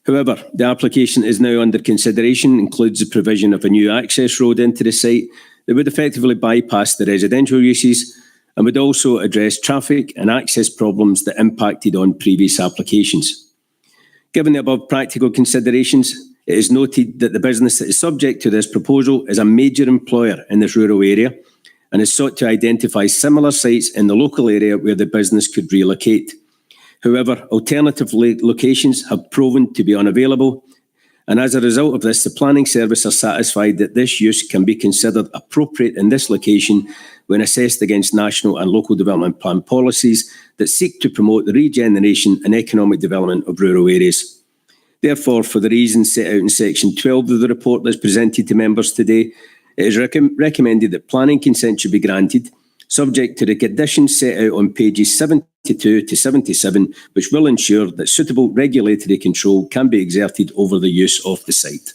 However, the application is now under consideration, includes the provision of a new access road into the site that would effectively bypass the residential uses and would also address traffic and access problems that impacted on previous applications. Given the above practical considerations, it is noted that the business that is subject to this proposal is a major employer in this rural area and has sought to identify similar sites in the local area where the business could relocate. However, alternative locations have proven to be unavailable, and as a result of this, the planning service are satisfied that this use can be considered appropriate in this location when assessed against national and local development plan policies that seek to promote the regeneration and economic development of rural areas. Therefore, for the reasons set out in section 12 of the report that's presented to members today, it is recommended that planning consent should be granted, subject to the conditions set out on pages 72 to 77, which will ensure that suitable regulatory control can be exerted over the use of the site.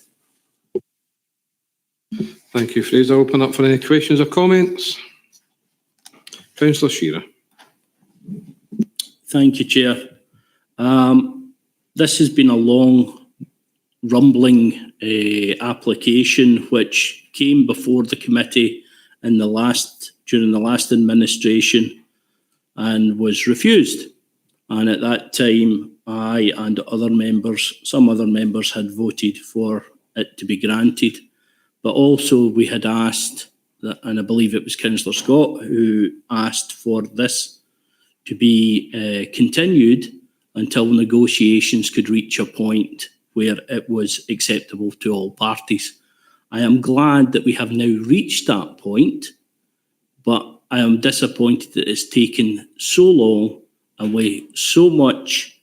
Thank you, Fraser. I'll open up for any questions or comments. Councillor Shearer. Thank you, Chair. This has been a long rumbling application which came before the committee during the last administration and was refused. And at that time, I and some other members had voted for it to be granted. But also we had asked, and I believe it was Councillor Scott who asked for this to be continued until negotiations could reach a point where it was acceptable to all parties. I am glad that we have now reached that point, but I am disappointed that it's taken so long and with so much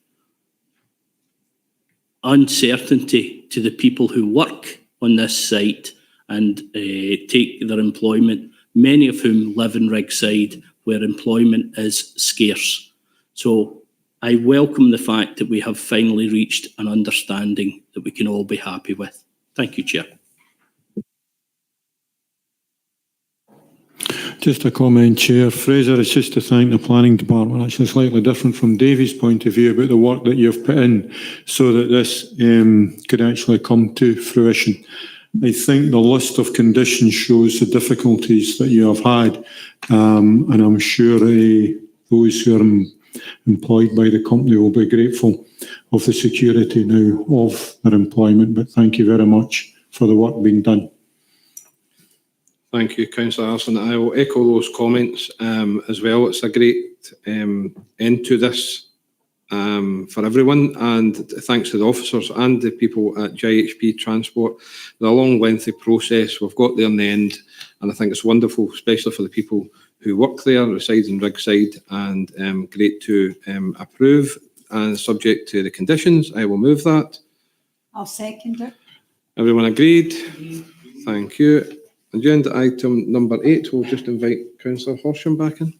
uncertainty to the people who work on this site and take their employment, many of whom live in Rigside where employment is scarce. So I welcome the fact that we have finally reached an understanding that we can all be happy with. Thank you, Chair. Just a comment, Chair. Fraser, it's just to thank the Planning Department. Actually, slightly different from Davy's point of view about the work that you've put in so that this could actually come to fruition. I think the list of conditions shows the difficulties that you have had, and I'm sure those who are employed by the company will be grateful of the security now of their employment. But thank you very much for the work being done. Thank you, Councillor Arson. I will echo those comments as well. It's a great end to this for everyone, and thanks to the officers and the people at JHP Transport. The long, lengthy process, we've got there in the end, and I think it's wonderful, especially for the people who work there, reside in Rigside, and great to approve, and subject to the conditions. I will move that. I'll second it. Everyone agreed? Thank you. Agenda item number 8, we'll just invite Councillor Horsham back in.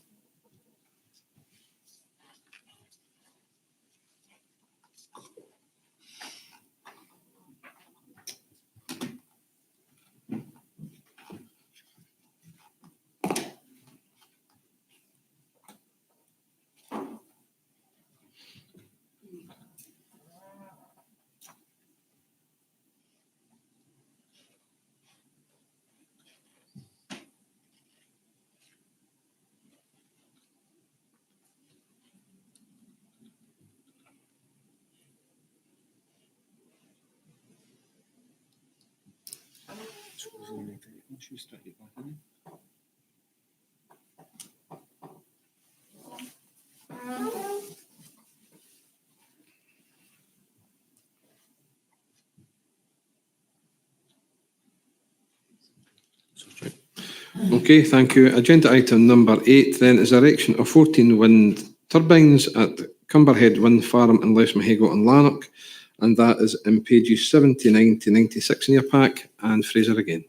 Okay, thank you. Agenda item number 8 then is erection of 14 wind turbines at Cumberhead Wind Farm in Lesmahago and Lanark, and that is in pages 79 to 96 in your pack. And Fraser again.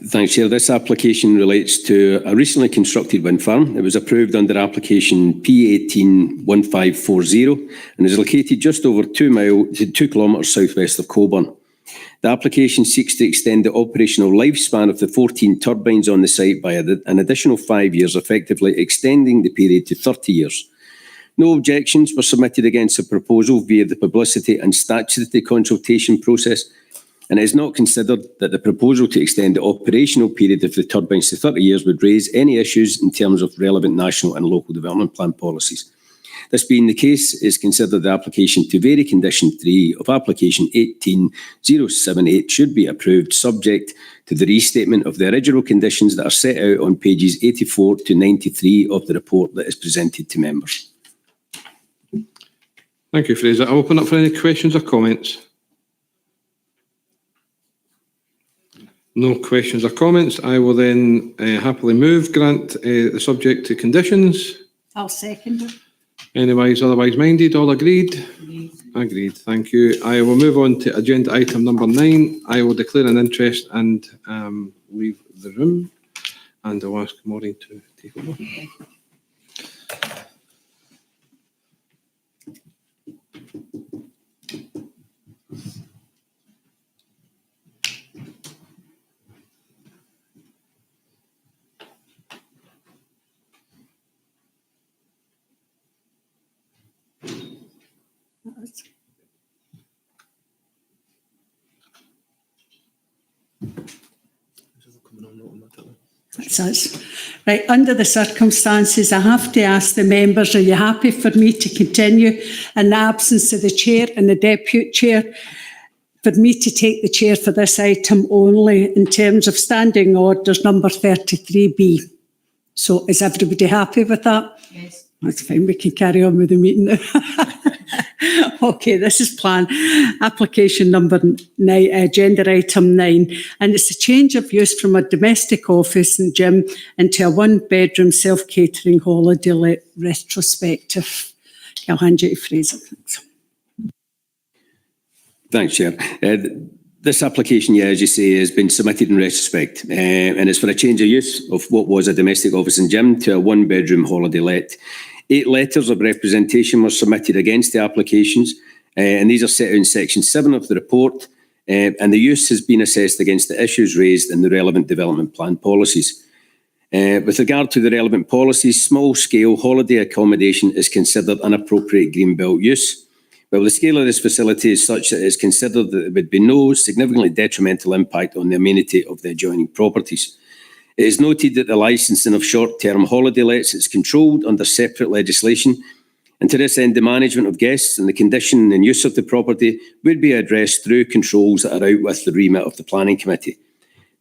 Thanks, Chair. This application relates to a recently constructed wind farm. It was approved under application P181540 and is located just over 2 kilometres southwest of Coburn. The application seeks to extend the operational lifespan of the 14 turbines on the site by an additional 5 years, effectively extending the period to 30 years. No objections were submitted against the proposal via the publicity and statutory consultation process, and it is not considered that the proposal to extend the operational period of the turbines to 30 years would raise any issues in terms of relevant national and local development plan policies. This being the case, it is considered the application to vary condition 3 of application 18078 should be approved, subject to the restatement of the original conditions that are set out on pages 84 to 93 of the report that is presented to members. Thank you, Fraser. I'll open up for any questions or comments. No questions or comments. I will then happily move grant the subject to conditions. I'll second it. Anyways, otherwise minded, all agreed? Agreed, thank you. I will move on to agenda item number 9. I will declare an interest and leave the room, and I'll ask Maureen to take over. That's us. Right, under the circumstances, I have to ask the members, are you happy for me to continue in the absence of the chair and the deputy chair, for me to take the chair for this item only in terms of standing orders number 33B? So is everybody happy with that? Yes. That's fine, we can carry on with the meeting now. Okay, this is plan application number 9, agenda item 9, and it's a change of use from a domestic office and gym into a one-bedroom self-catering holiday let retrospective. I'll hand you to Fraser. Thanks. Thanks, Chair. This application, as you say, has been submitted in retrospect, and it's for a change of use of what was a domestic office and gym to a one-bedroom holiday let. 8 letters of representation were submitted against the applications, and these are set out in section 7 of the report, and the use has been assessed against the issues raised in the relevant development plan policies. With regard to the relevant policies, small-scale holiday accommodation is considered an appropriate green belt use. Well, the scale of this facility is such that it is considered that there would be no significantly detrimental impact on the amenity of the adjoining properties. It is noted that the licensing of short-term holiday lets is controlled under separate legislation, and to this end, the management of guests and the condition and use of the property would be addressed through controls that are out with the remit of the Planning Committee.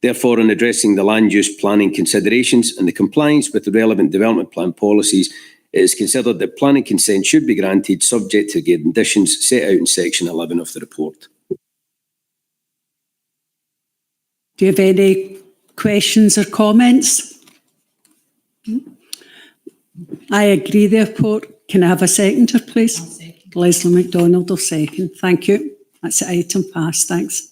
Therefore, in addressing the land use planning considerations and the compliance with the relevant development plan policies, it is considered that planning consent should be granted subject to the conditions set out in section 11 of the report. Do you have any questions or comments? I agree, therefore. Can I have a seconder, please? I'll second. Leslie MacDonald will second. Thank you. That's the item passed. Thanks.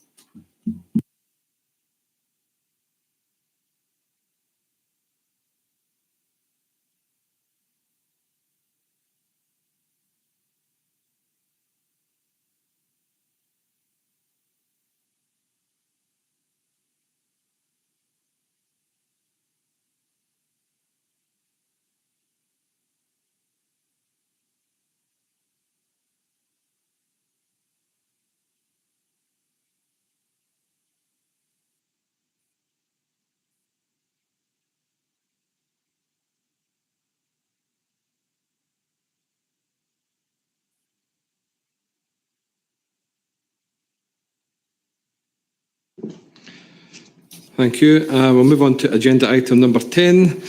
Thank you. We'll move on to agenda item number 10.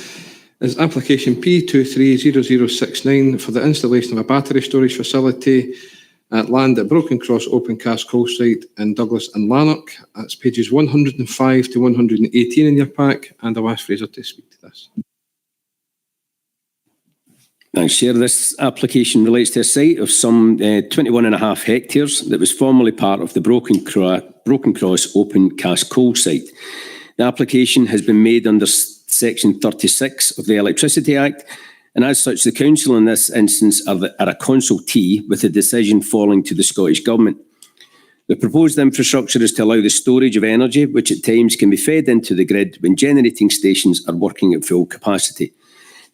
Is application P230069 for the installation of a battery storage facility at land at Broken Cross Open Cast Coal Site in Douglas and Lanark. That's pages 105 to 118 in your pack, and I'll ask Fraser to speak to this. Thanks, Chair. This application relates to a site of some 21.5 hectares that was formerly part of the Broken Cross Open Cast Coal Site. The application has been made under Section 36 of the Electricity Act, and as such, the Council in this instance are a consultee, with the decision falling to the Scottish Government. The proposed infrastructure is to allow the storage of energy, which at times can be fed into the grid when generating stations are working at full capacity.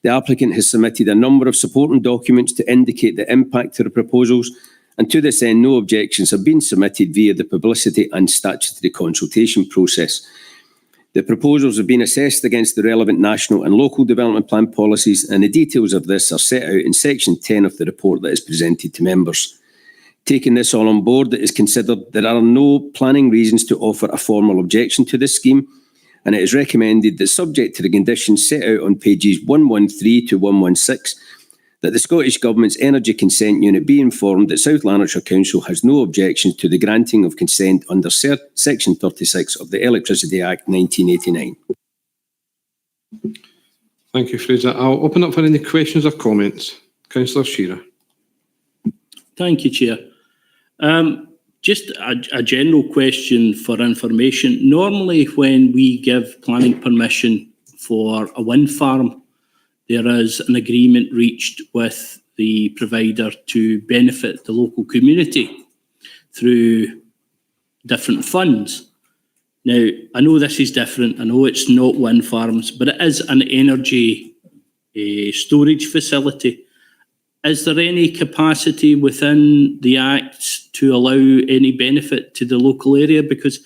The applicant has submitted a number of supporting documents to indicate the impact of the proposals, and to this end, no objections have been submitted via the publicity and statutory consultation process. The proposals have been assessed against the relevant national and local development plan policies, and the details of this are set out in section 10 of the report that is presented to members. Taking this all on board, it is considered there are no planning reasons to offer a formal objection to this scheme, and it is recommended that, subject to the conditions set out on pages 113 to 116, that the Scottish Government's Energy Consent Unit be informed that South Lanarkshire Council has no objections to the granting of consent under Section 36 of the Electricity Act 1989. Thank you, Fraser. I'll open up for any questions or comments. Councillor Shearer. Thank you, Chair. Just a general question for information. Normally, when we give planning permission for a wind farm, there is an agreement reached with the provider to benefit the local community through different funds. Now, I know this is different. I know it's not wind farms, but it is an energy storage facility. Is there any capacity within the Act to allow any benefit to the local area? Because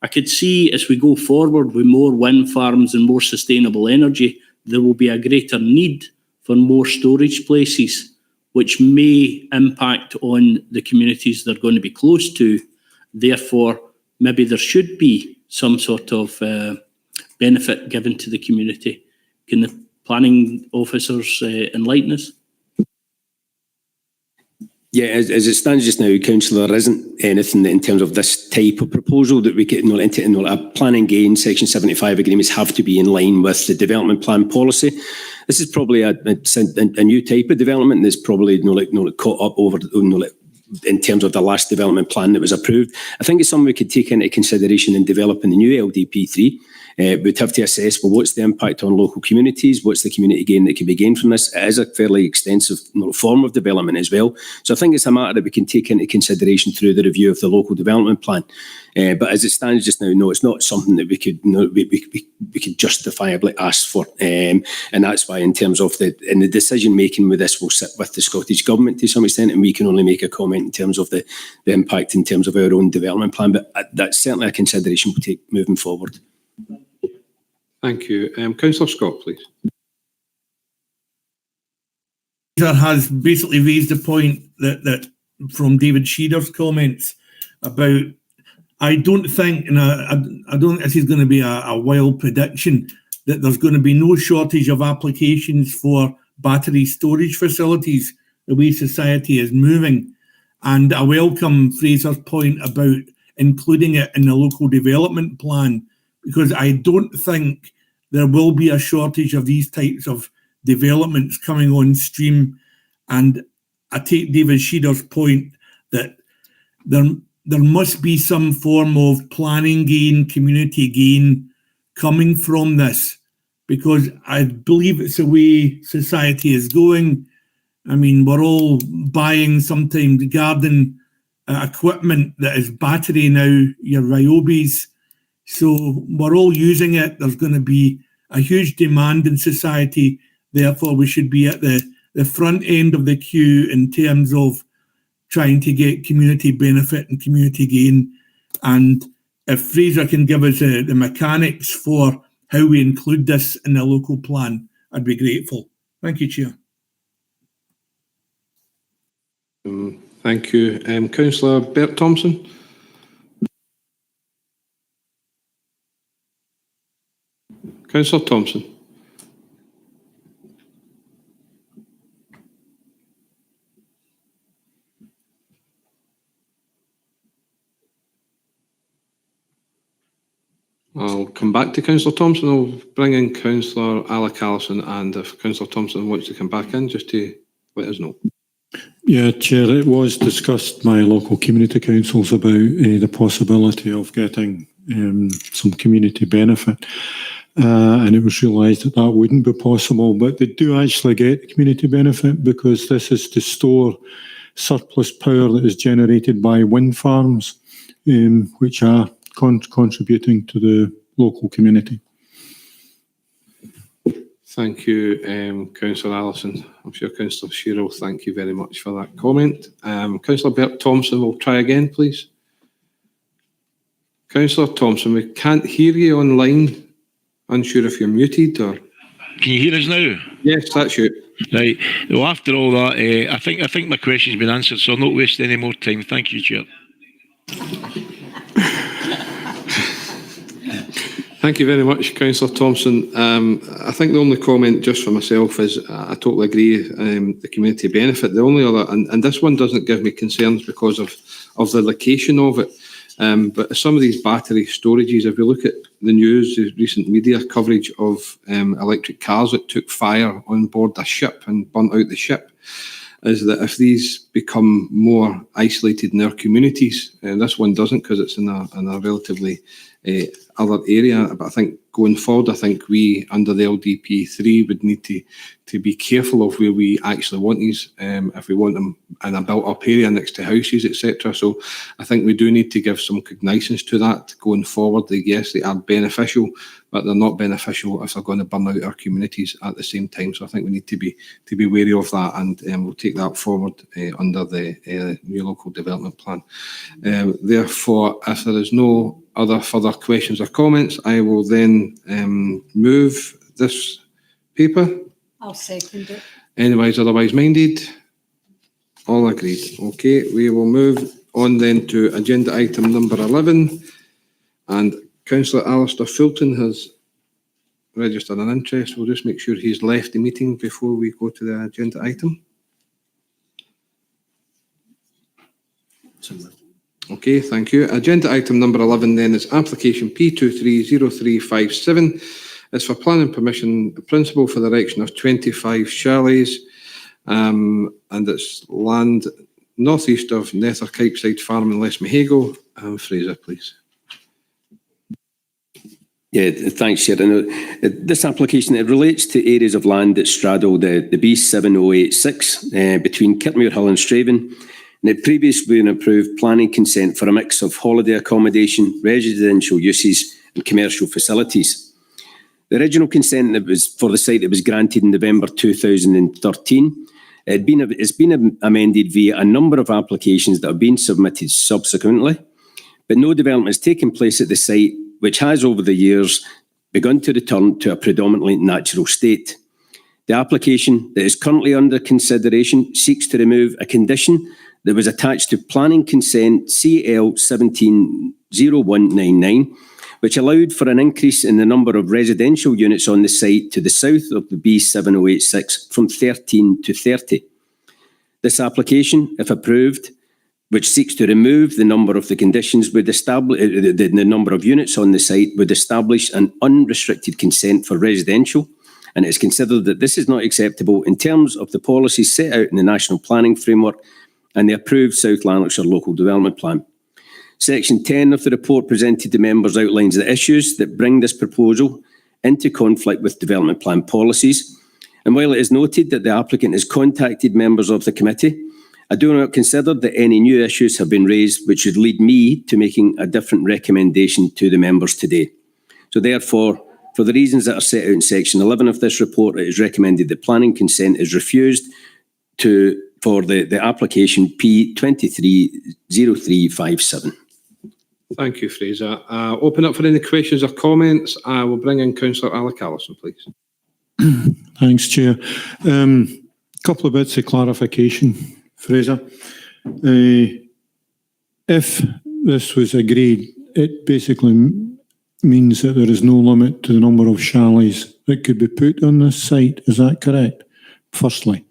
I could see as we go forward with more wind farms and more sustainable energy, there will be a greater need for more storage places, which may impact on the communities they're going to be close to. Therefore, maybe there should be some sort of benefit given to the community. Can the planning officers enlighten us? Yeah, as it stands just now, Councillor, there isn't anything in terms of this type of proposal that we get into. A planning gain Section 75 agreements have to be in line with the development plan policy. This is probably a new type of development that's probably caught up over in terms of the last development plan that was approved. I think it's something we could take into consideration in developing the new LDP3. We'd have to assess, well, what's the impact on local communities? What's the community gain that can be gained from this? It is a fairly extensive form of development as well. So I think it's a matter that we can take into consideration through the review of the local development plan. But as it stands just now, no, it's not something that we could justifiably ask for. And that's why in terms of the decision making with this will sit with the Scottish Government to some extent, and we can only make a comment in terms of the impact in terms of our own development plan. But that's certainly a consideration we'll take moving forward. Thank you. Councillor Scott, please. Has basically raised the point that from David Shearer's comments about, I don't think, and I don't think this is going to be a wild prediction, that there's going to be no shortage of applications for battery storage facilities the way society is moving. And I welcome Fraser's point about including it in the local development plan, because I don't think there will be a shortage of these types of developments coming on stream. And I take David Shearer's point that there must be some form of planning gain, community gain coming from this, because I believe it's the way society is going. I mean, we're all buying sometimes garden equipment that is battery now, your Ryobis. So we're all using it. There's going to be a huge demand in society. Therefore, we should be at the front end of the queue in terms of trying to get community benefit and community gain. And if Fraser can give us the mechanics for how we include this in the local plan, I'd be grateful. Thank you, Chair. Thank you. Councillor Bert Thompson. Councillor Thompson. I'll come back to Councillor Thompson. I'll bring in Councillor Alec Allison, and if Councillor Thompson wants to come back in, just to let us know. Yeah, Chair, it was discussed by local community councils about the possibility of getting some community benefit. And it was realised that that wouldn't be possible, but they do actually get community benefit, because this is to store surplus power that is generated by wind farms, which are contributing to the local community. Thank you, Councillor Allison. I'm sure Councillor Shearer will thank you very much for that comment. Councillor Bert Thompson, will try again, please. Councillor Thompson, we can't hear you online. Unsure if you're muted or... Can you hear us now? Yes, that's you. Right. Well, after all that, I think my question's been answered, so I'll not waste any more time. Thank you, Chair. Thank you very much, Councillor Thompson. I think the only comment just for myself is I totally agree, the community benefit. The only other, and this one doesn't give me concerns because of the location of it, but some of these battery storages, if we look at the news, the recent media coverage of electric cars that took fire on board a ship and burnt out the ship, is that if these become more isolated in their communities, and this one doesn't because it's in a relatively other area, but I think going forward, I think we under the LDP3 would need to be careful of where we actually want these, if we want them in a built up area next to houses, etc. So I think we do need to give some cognizance to that going forward. Yes, they are beneficial, but they're not beneficial if they're going to burn out our communities at the same time. So I think we need to be wary of that, and we'll take that forward under the new local development plan. Therefore, if there is no other further questions or comments, I will then move this paper. I'll second it. Anyways, otherwise minded? All agreed. Okay, we will move on then to agenda item number 11. And Councillor Alistair Fulton has registered an interest. We'll just make sure he's left the meeting before we go to the agenda item. Okay, thank you. Agenda item number 11 then is application P230357. It's for planning permission principle for the erection of 25 chalets, and it's land northeast of Nether Kikeside Farm in Les Mahago. Fraser, please. Yeah, thanks, Chair. This application, it relates to areas of land that straddle the B7086 between Kirkmuir Hill and Straven. And it previously been approved planning consent for a mix of holiday accommodation, residential uses and commercial facilities. The original consent that was for the site that was granted in November 2013, it's been amended via a number of applications that have been submitted subsequently, but no development has taken place at the site, which has over the years begun to return to a predominantly natural state. The application that is currently under consideration seeks to remove a condition that was attached to planning consent CL 170199, which allowed for an increase in the number of residential units on the site to the south of the B7086 from 13 to 30. This application, if approved, which seeks to remove the number of the conditions, would establish the number of units on the site, would establish an unrestricted consent for residential, and it is considered that this is not acceptable in terms of the policies set out in the National Planning Framework and the approved South Lanarkshire Local Development Plan. Section 10 of the report presented to members outlines the issues that bring this proposal into conflict with development plan policies. And while it is noted that the applicant has contacted members of the committee, I do not consider that any new issues have been raised which would lead me to making a different recommendation to the members today. So therefore, for the reasons that are set out in section 11 of this report, it is recommended that planning consent is refused for the application P230357. Thank you, Fraser. Open up for any questions or comments. I will bring in Councillor Alec Allison, please. Thanks, Chair. Couple of bits of clarification, Fraser. If this was agreed, it basically means that there is no limit to the number of chalets that could be put on this site. Is that correct? Firstly.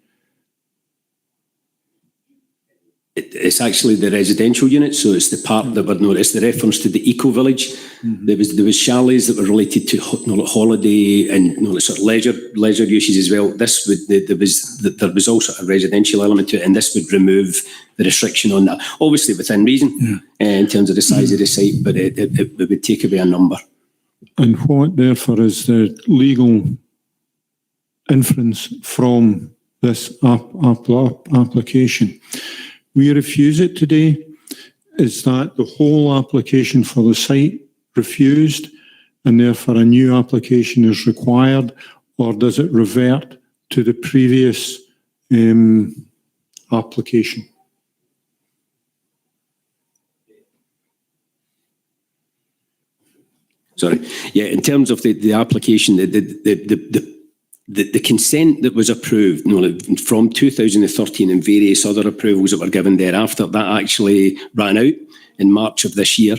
It's actually the residential units, so it's the part that would notice the reference to the eco village. Mm-hmm. There was chalets that were related to holiday and sort of leisure uses as well. There was also a residential element to it, and this would remove the restriction on that. Obviously within reason, in terms of the size of the site, but it would take away a number. And what therefore is the legal inference from this application? We refuse it today. Is that the whole application for the site refused and therefore a new application is required, or does it revert to the previous application? Sorry. Yeah, in terms of the application, the consent that was approved from 2013 and various other approvals that were given thereafter, that actually ran out in March of this year.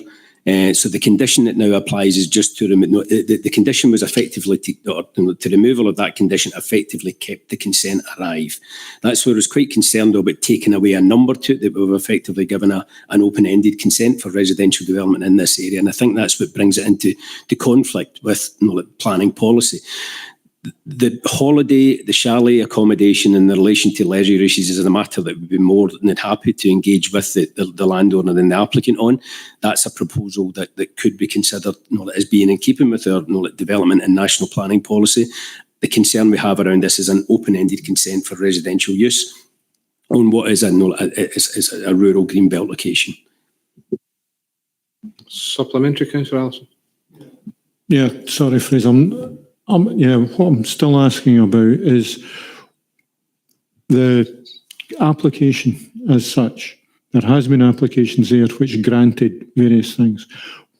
So the condition that now applies is just to remove, the condition was effectively, the removal of that condition effectively kept the consent alive. That's where I was quite concerned about taking away a number to it, that we've effectively given an open-ended consent for residential development in this area. And I think that's what brings it into conflict with planning policy. The holiday, the chalet accommodation in the relation to leisure uses is a matter that we'd be more than happy to engage with the landowner and the applicant on. That's a proposal that could be considered as being in keeping with our development and national planning policy. The concern we have around this is an open-ended consent for residential use on what is a rural greenbelt location. Supplementary, Councillor Allison. Yeah, sorry, Fraser. What I'm still asking about is the application as such. There has been applications there which granted various things.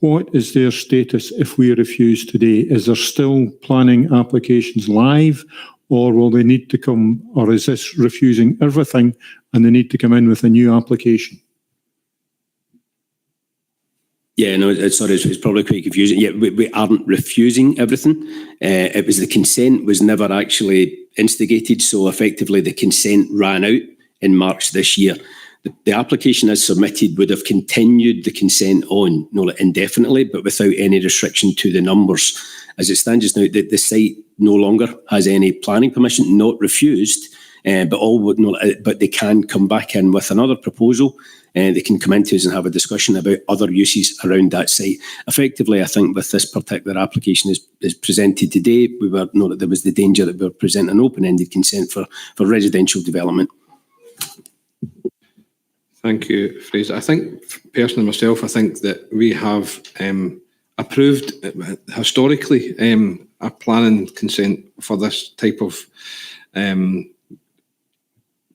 what is their status if we refuse today? Is there still planning applications live, or will they need to come, or is this refusing everything and they need to come in with a new application? Yeah, no, it's probably quite confusing. Yeah, we aren't refusing everything. It was the consent was never actually instigated, so effectively the consent ran out in March this year. The application as submitted would have continued the consent on indefinitely, but without any restriction to the numbers. As it stands just now, the site no longer has any planning permission, not refused, but they can come back in with another proposal. They can come into us and have a discussion about other uses around that site. Effectively, I think with this particular application is presented today, there was the danger that we were presenting an open-ended consent for residential development. Thank you, Fraser. I think, personally myself, I think that we have approved historically a planning consent for this type of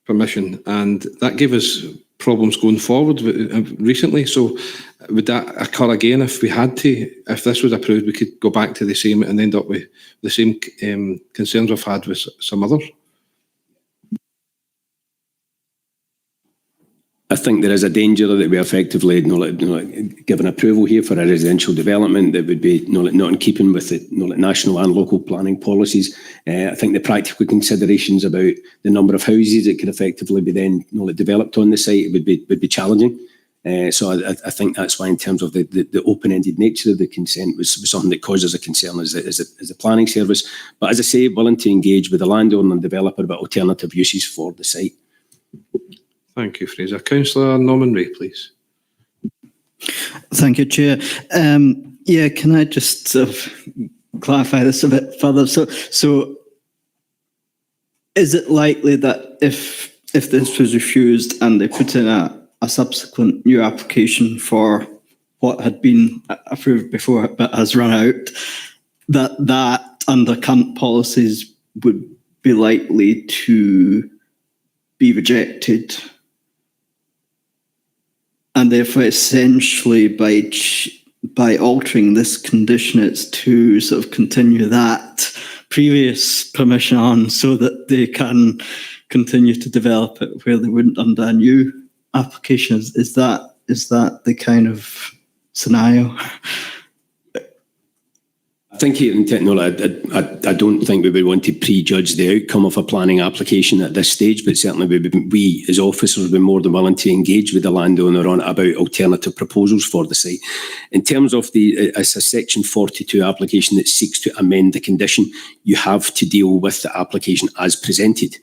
permission, and that gave us problems going forward recently. So would that occur again if we had to? If this was approved, we could go back to the same and end up with the same concerns we've had with some others? I think there is a danger that we effectively given approval here for a residential development that would be not in keeping with the national and local planning policies. I think the practical considerations about the number of houses that could effectively be then developed on the site would be challenging. So I think that's why, in terms of the open-ended nature of the consent, was something that causes a concern as a planning service. But as I say, willing to engage with the landowner and developer about alternative uses for the site. Thank you, Fraser. Councillor Norman Ray, please. Thank you, Chair. Yeah, can I just sort of clarify this a bit further? So is it likely that if this was refused and they put in a subsequent new application for what had been approved before but has run out, that under current policies would be likely to be rejected? And therefore, essentially, by altering this condition, it's to sort of continue that previous permission on so that they can continue to develop it where they wouldn't under a new application. Is that the kind of scenario? I think I don't think we would want to prejudge the outcome of a planning application at this stage, but certainly we as officers would be more than willing to engage with the landowner on about alternative proposals for the site. In terms of it's a Section 42 application that seeks to amend the condition, you have to deal with the application as presented.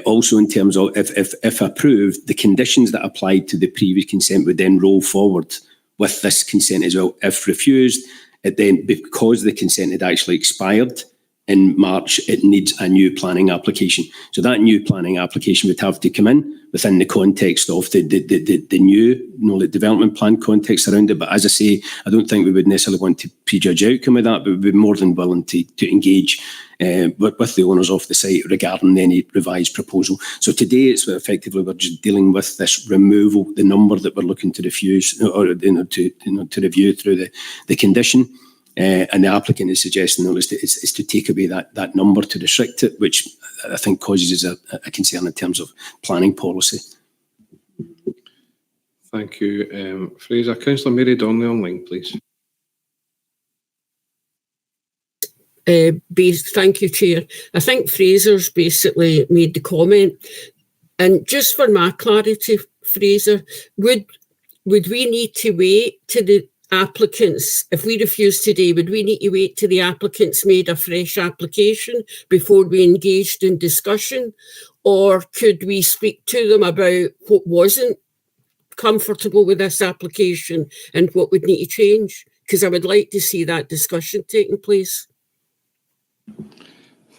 Also, in terms of if approved, the conditions that applied to the previous consent would then roll forward with this consent as well. If refused, it then, because the consent had actually expired in March, it needs a new planning application. So that new planning application would have to come in within the context of the new development plan context around it. But as I say, I don't think we would necessarily want to prejudge the outcome of that, but we'd be more than willing to engage with the owners of the site regarding any revised proposal. So today, it's effectively we're just dealing with this removal, the number that we're looking to refuse or to review through the condition. And the applicant is suggesting is to take away that number to restrict it, which I think causes us a concern in terms of planning policy. Thank you, Fraser. Councillor Mary Donnelly online, please. Thank you, Chair. I think Fraser's basically made the comment. And just for my clarity, Fraser, would we need to wait to the applicants, if we refuse today, would we need to wait till the applicants made a fresh application before we engaged in discussion? Or could we speak to them about what wasn't comfortable with this application and what would need to change? Because I would like to see that discussion taking place.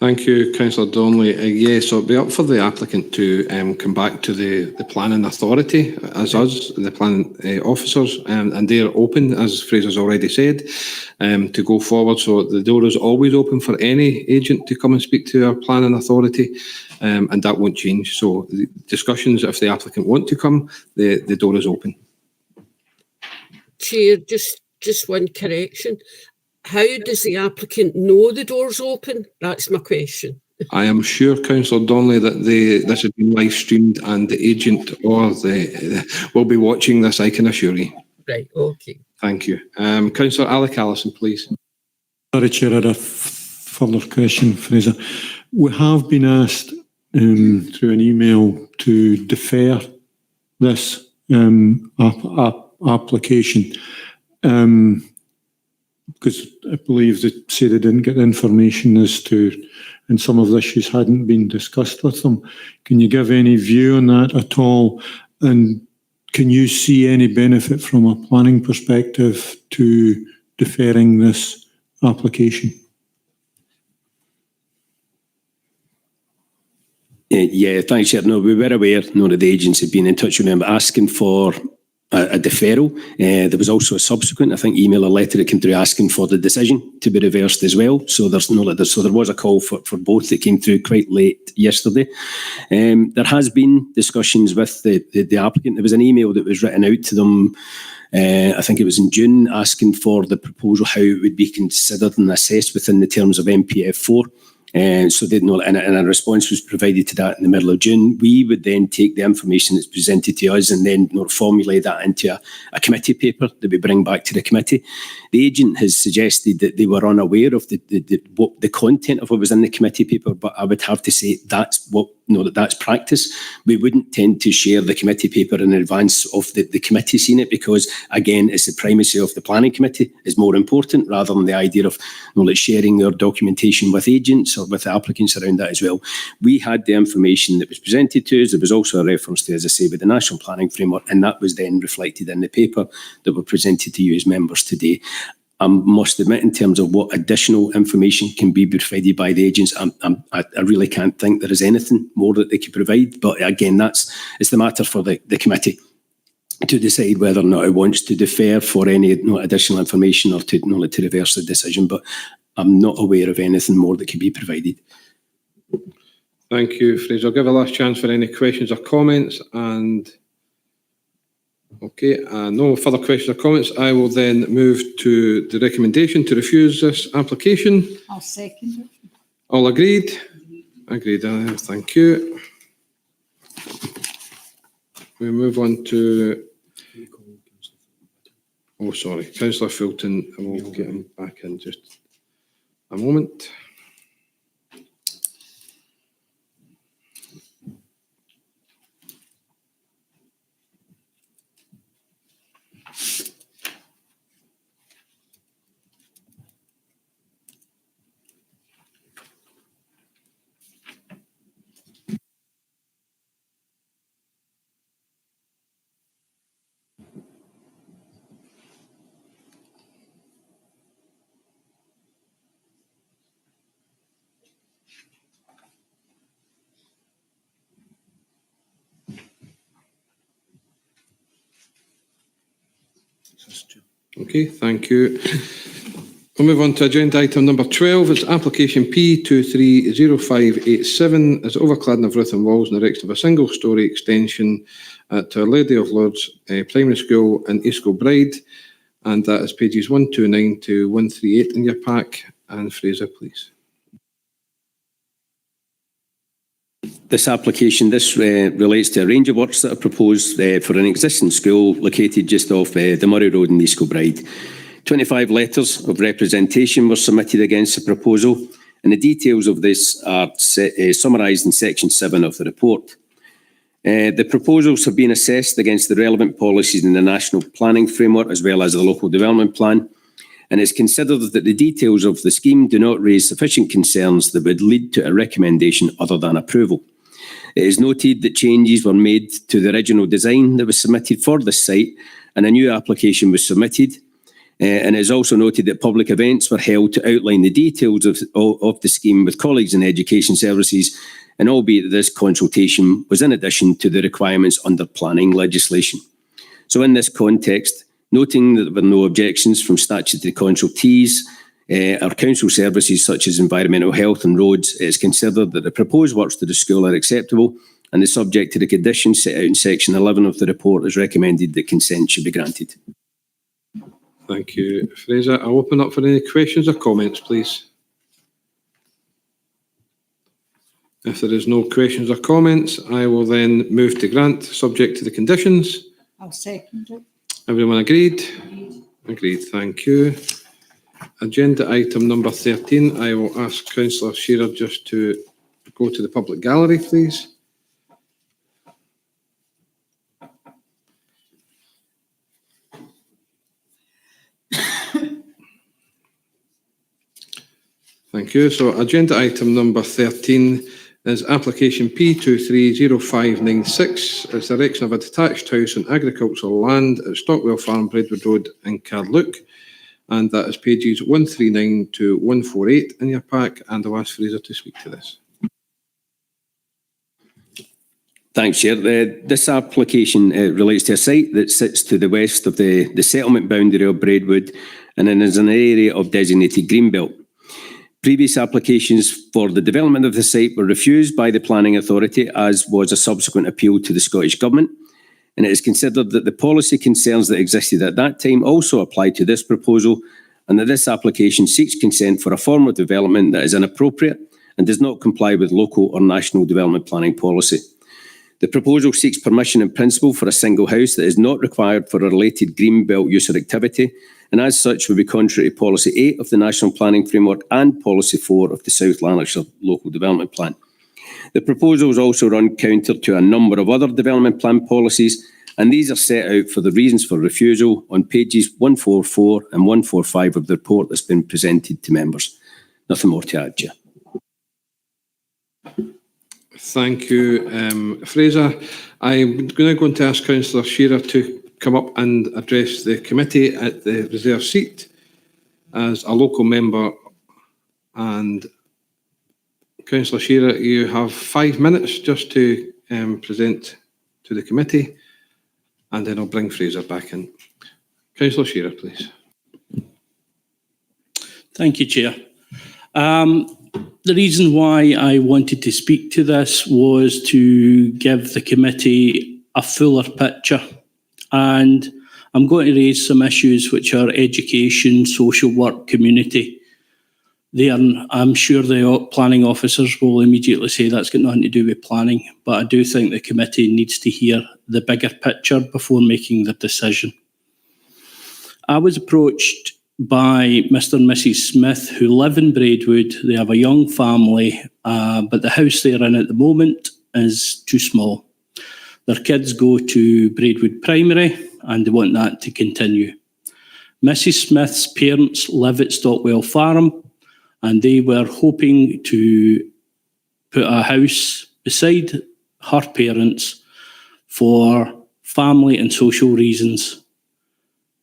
Thank you, Councillor Donnelly. Yes, so it'll be up for the applicant to come back to the planning authority as us, the planning officers, and they're open, as Fraser's already said, to go forward. So the door is always open for any agent to come and speak to our planning authority, and that won't change. So the discussions, if the applicant want to come, the door is open. Chair, just just one correction. How does the applicant know the door's open? That's my question. I am sure, Councillor Donnelly, that this has been live streamed and the agent or will be watching this, I can assure you. Right, okay. Thank you. Councillor Alec Allison, please. Sorry, Chair, I had a further question, Fraser. We have been asked through an email to defer this application because I believe they say they didn't get information as to, and some of the issues hadn't been discussed with them. Can you give any view on that at all? And can you see any benefit from a planning perspective to deferring this application? Yeah, thanks, Chair. No, we were aware, that the agents had been in touch with them asking for a deferral. There was also a subsequent, I think, email or letter that came through asking for the decision to be reversed as well. So there was a call for both that came through quite late yesterday. There has been discussions with the applicant. There was an email that was written out to them, I think it was in June, asking for the proposal, how it would be considered and assessed within the terms of MPF 4. So they know, and a response was provided to that in the middle of June. We would then take the information that's presented to us and then formulate that into a committee paper that we bring back to the committee. The agent has suggested that they were unaware of the content of what was in the committee paper, but I would have to say that's practice. We wouldn't tend to share the committee paper in advance of the committee seeing it because, again, it's the primacy of the planning committee is more important rather than the idea of sharing their documentation with agents or with the applicants around that as well. We had the information that was presented to us. There was also a reference to, as I say, with the National Planning Framework, and that was then reflected in the paper that were presented to you as members today. I must admit, in terms of what additional information can be provided by the agents, I really can't think there is anything more that they could provide. But again, it's the matter for the committee to decide whether or not it wants to defer for any additional information or to reverse the decision. But I'm not aware of anything more that can be provided. Thank you, Fraser. I'll give a last chance for any questions or comments. And okay, no further questions or comments. I will then move to the recommendation to refuse this application. I'll second it. All agreed? Agreed. Thank you. We move on to... Oh, sorry. Councillor Fulton. I will get him back in just a moment. Okay, thank you. We'll move on to agenda item number 12. It's application P230587 as overcladding of roof and walls and erection of a single-storey extension to Our Lady of Lourdes Primary School in East Kilbride, and that is pages 129 to 138 in your pack. And Fraser, please. This application, relates to a range of works that are proposed for an existing school located just off the Murray Road in East Kilbride. 25 letters of representation were submitted against the proposal, and the details of this are summarised in section 7 of the report. The proposals have been assessed against the relevant policies in the National Planning Framework as well as the Local Development Plan, and it's considered that the details of the scheme do not raise sufficient concerns that would lead to a recommendation other than approval. It is noted that changes were made to the original design that was submitted for this site, and a new application was submitted. And it is also noted that public events were held to outline the details of the scheme with colleagues in education services, and albeit that this consultation was in addition to the requirements under planning legislation. So in this context, noting that there were no objections from statutory consultees, our council services such as environmental health and roads, it is considered that the proposed works to the school are acceptable and is subject to the conditions set out in section 11 of the report, as recommended that consent should be granted. Thank you, Fraser. I'll open up for any questions or comments, please. If there is no questions or comments, I will then move to grant, subject to the conditions. I'll second it. Everyone agreed? Agreed, thank you. Agenda item number 13, I will ask Councillor Shearer just to go to the public gallery, please. Thank you. So agenda item number 13 is application P230596. It's the erection of a detached house on agricultural land at Stockwell Farm, Braidwood Road in Carluke. And that is pages 139 to 148 in your pack. And I'll ask Fraser to speak to this. Thanks, Chair. This application relates to a site that sits to the west of the settlement boundary of Braidwood and then is an area of designated greenbelt. Previous applications for the development of the site were refused by the Planning Authority, as was a subsequent appeal to the Scottish Government. And it is considered that the policy concerns that existed at that time also apply to this proposal, and that this application seeks consent for a form of development that is inappropriate and does not comply with local or national development planning policy. The proposal seeks permission in principle for a single house that is not required for a related greenbelt use or activity, and as such would be contrary to Policy 8 of the National Planning Framework and Policy 4 of the South Lanarkshire Local Development Plan. The proposals also run counter to a number of other development plan policies, and these are set out for the reasons for refusal on pages 144 and 145 of the report that's been presented to members. Nothing more to add, Chair. Thank you, Fraser. I'm going to ask Councillor Shearer to come up and address the committee at the reserve seat as a local member. And Councillor Shearer, you have 5 minutes just to present to the committee, and then I'll bring Fraser back in. Councillor Shearer, please. Thank you, Chair. The reason why I wanted to speak to this was to give the committee a fuller picture. And I'm going to raise some issues which are education, social work, community. I'm sure the planning officers will immediately say that's got nothing to do with planning, but I do think the committee needs to hear the bigger picture before making their decision. I was approached by Mr. and Mrs. Smith, who live in Braidwood. They have a young family, but the house they're in at the moment is too small. Their kids go to Braidwood Primary and they want that to continue. Mrs. Smith's parents live at Stockwell Farm and they were hoping to put a house beside her parents for family and social reasons.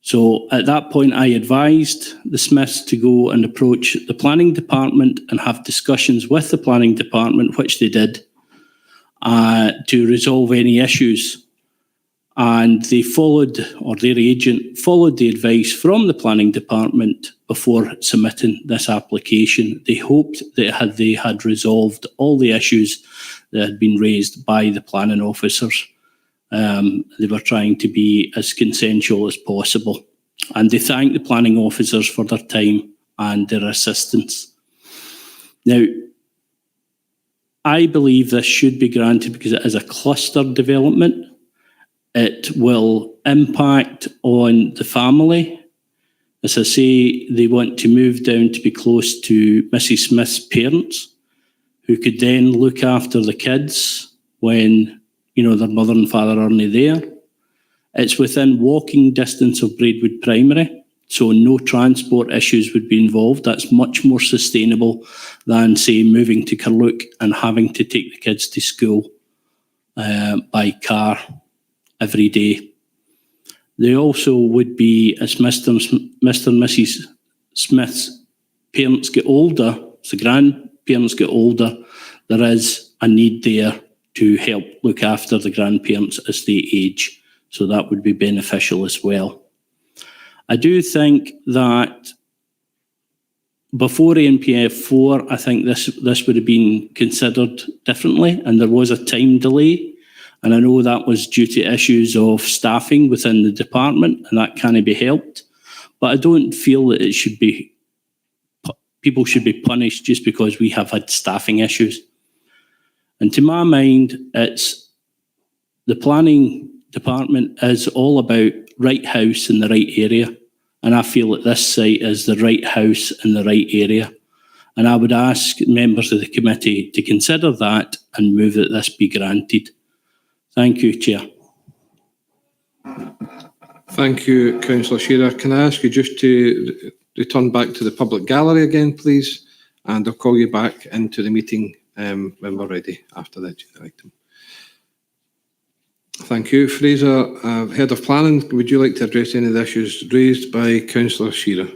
So at that point, I advised the Smiths to go and approach the planning department and have discussions with the planning department, which they did, to resolve any issues. And they followed, or their agent followed the advice from the planning department before submitting this application. They hoped that they had resolved all the issues that had been raised by the planning officers. They were trying to be as consensual as possible. And they thanked the planning officers for their time and their assistance. Now, I believe this should be granted because it is a cluster development. It will impact on the family. As I say, they want to move down to be close to Mrs. Smith's parents, who could then look after the kids when their mother and father aren't there. It's within walking distance of Braidwood Primary, so no transport issues would be involved. That's much more sustainable than, say, moving to Carluke and having to take the kids to school by car every day. They also would be, as Mr. and Mrs. Smith's parents get older, as the grandparents get older, there is a need there to help look after the grandparents as they age. So that would be beneficial as well. I do think that before ANPF 4, I think this would have been considered differently, and there was a time delay. And I know that was due to issues of staffing within the department, and that can't be helped. but I don't feel that it should be, people should be punished just because we have had staffing issues. And to my mind, it's the planning department is all about right house in the right area. And I feel that this site is the right house in the right area. And I would ask members of the committee to consider that and move that this be granted. Thank you, Chair. Thank you, Councillor Shearer. Can I ask you just to return back to the public gallery again, please? And I'll call you back into the meeting when we're ready after the agenda item. Thank you. Fraser, Head of Planning, would you like to address any of the issues raised by Councillor Shearer?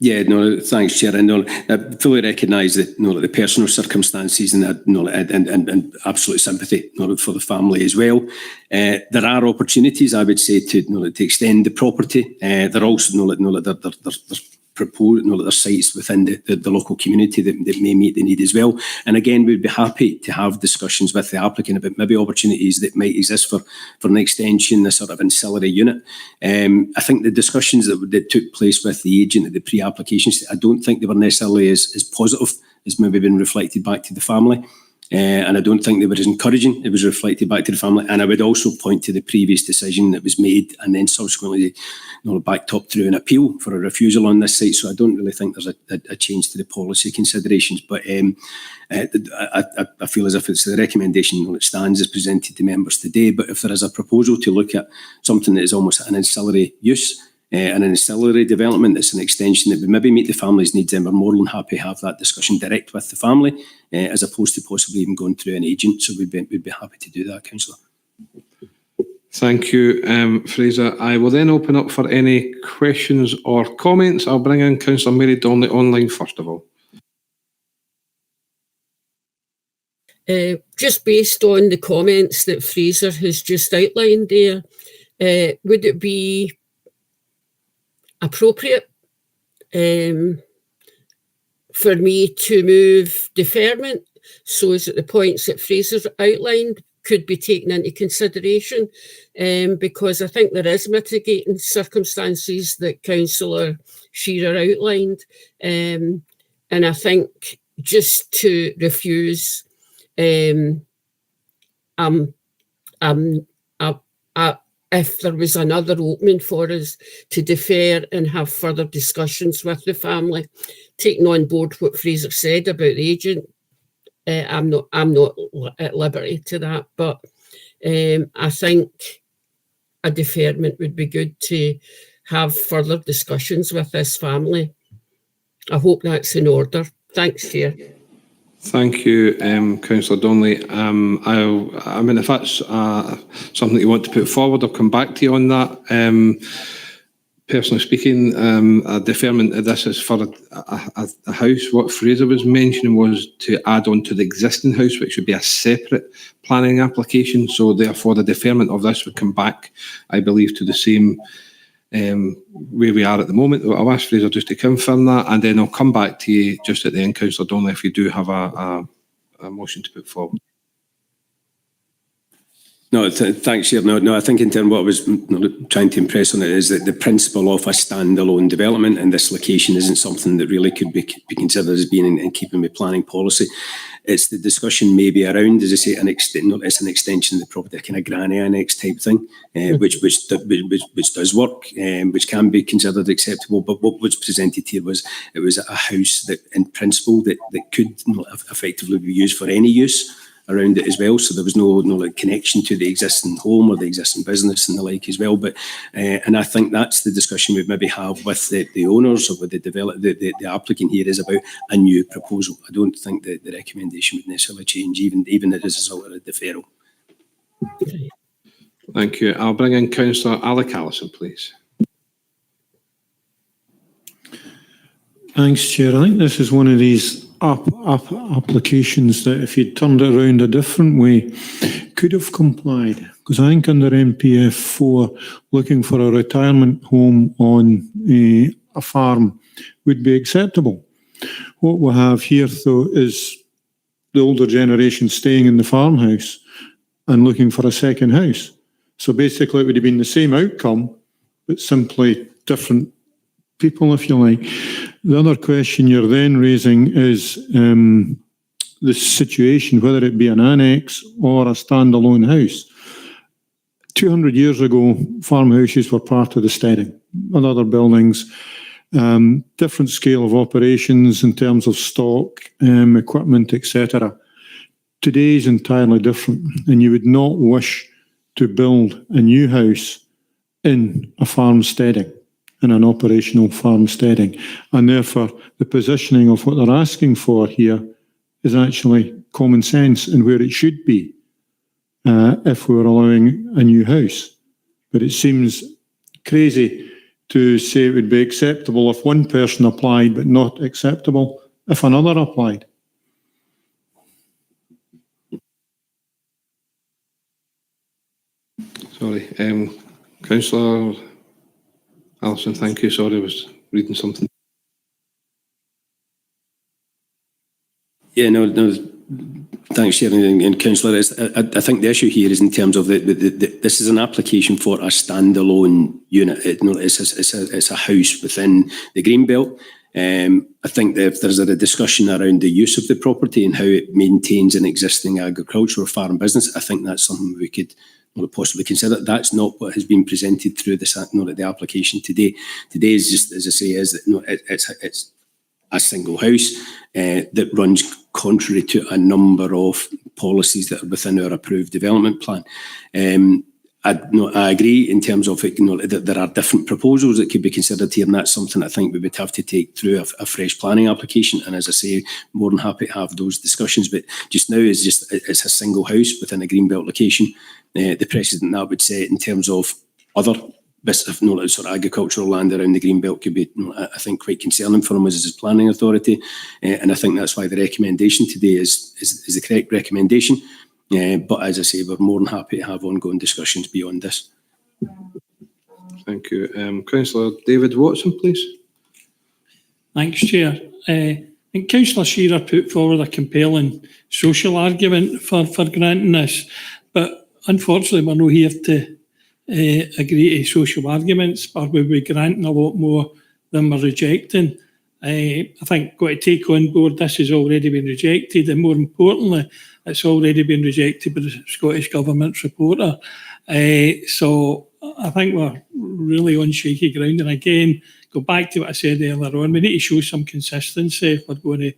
Yeah, no, thanks, Chair. And no, I fully recognise that the personal circumstances and absolute sympathy for the family as well. There are opportunities, I would say, to extend the property. There are also there's sites within the local community that may meet the need as well. And again, we'd be happy to have discussions with the applicant about maybe opportunities that might exist for an extension, a sort of ancillary unit. I think the discussions that took place with the agent at the pre-application stage, I don't think they were necessarily as positive as maybe been reflected back to the family. And I don't think they were as encouraging. It was reflected back to the family. And I would also point to the previous decision that was made and then subsequently backed up through an appeal for a refusal on this site. So I don't really think there's a change to the policy considerations. But I feel as if it's the recommendation that stands as presented to members today. But if there is a proposal to look at something that is almost an ancillary use, and an ancillary development that's an extension that would maybe meet the family's needs, then we're more than happy to have that discussion direct with the family, as opposed to possibly even going through an agent. So we'd be happy to do that, Councillor. Thank you, Fraser. I will then open up for any questions or comments. I'll bring in Councillor Mary Donnelly online first of all. Just based on the comments that Fraser has just outlined there, would it be appropriate for me to move deferment so as that the points that Fraser's outlined could be taken into consideration? Because I think there is mitigating circumstances that Councillor Shearer outlined. And I think just to refuse, if there was another opening for us to defer and have further discussions with the family, taking on board what Fraser said about the agent, I'm not at liberty to that. But I think a deferment would be good to have further discussions with this family. I hope that's in order. Thanks, Chair. Thank you, Councillor Donnelly. I mean, if that's something you want to put forward, I'll come back to you on that. Personally speaking, a deferment of this is for a house. What Fraser was mentioning was to add on to the existing house, which would be a separate planning application. So therefore, the deferment of this would come back, I believe, to the same where we are at the moment. I'll ask Fraser just to confirm that, and then I'll come back to you just at the end, Councillor Donnelly, if you do have a motion to put forward. No, thanks, Chair. No, I think in terms of what I was trying to impress on it is that the principle of a standalone development in this location isn't something that really could be considered as being in keeping with planning policy. It's the discussion maybe around, as I say, it's an extension of the property, a kind of granny annex type thing, which does work, which can be considered acceptable. But what was presented here was it was a house that, in principle, that could effectively be used for any use around it as well. So there was no like connection to the existing home or the existing business and the like as well. But and I think that's the discussion we'd maybe have with the owners or with the applicant here, is about a new proposal. I don't think that the recommendation would necessarily change, even as a result of a deferral. Thank you. I'll bring in Councillor Alec Allison, please. Thanks, Chair. I think this is one of these applications that, if you turned it around a different way, could have complied. Because I think under MPF 4, looking for a retirement home on a farm would be acceptable. What we have here, though, is the older generation staying in the farmhouse and looking for a second house. So basically it would have been the same outcome, but simply different people, if you like. The other question you're then raising is the situation, whether it be an annex or a standalone house. 200 years ago, farmhouses were part of the steading and other buildings. Different scale of operations in terms of stock, equipment, etc. Today is entirely different, and you would not wish to build a new house in a farm steading, in an operational farm steading. And therefore, the positioning of what they're asking for here is actually common sense and where it should be if we were allowing a new house. But it seems crazy to say it would be acceptable if one person applied, but not acceptable if another applied. Sorry, Councillor Alison, thank you. Sorry, I was reading something. Yeah, no, thanks, Chair and Councillor. I think the issue here is in terms of this is an application for a standalone unit. It's a house within the Greenbelt. I think that if there's a discussion around the use of the property and how it maintains an existing agricultural farm business, I think that's something we could possibly consider. That's not what has been presented through the application today. Today is just, as I say, it's a single house that runs contrary to a number of policies that are within our approved development plan. I agree in terms of that there are different proposals that could be considered here, and that's something I think we would have to take through a fresh planning application. And as I say, more than happy to have those discussions. But just now it's a single house within a Greenbelt location. The precedent that would set in terms of other bits of sort of agricultural land around the Greenbelt could be, I think, quite concerning for them as a planning authority. And I think that's why the recommendation today is the correct recommendation. But as I say, we're more than happy to have ongoing discussions beyond this. Thank you. Councillor David Watson, please. Thanks, Chair. I think Councillor Shearer put forward a compelling social argument for granting this, but unfortunately we're not here to agree to social arguments, or we'll be granting a lot more than we're rejecting. I think got to take on board this has already been rejected, and more importantly, it's already been rejected by the Scottish Government's reporter. So I think we're really on shaky ground. And again, go back to what I said earlier on, we need to show some consistency if we're going to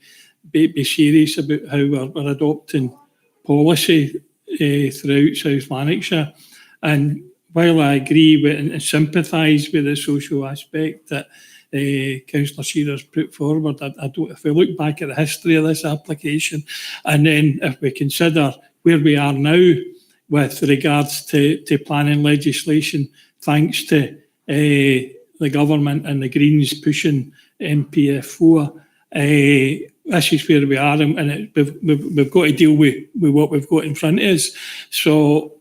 be serious about how we're adopting policy throughout South Lanarkshire. And while I agree with and sympathise with the social aspect that Councillor Shearer's put forward, if we look back at the history of this application, and then if we consider where we are now with regards to planning legislation, thanks to the government and the Greens pushing MPF4, this is where we are, and we've got to deal with what we've got in front of us. So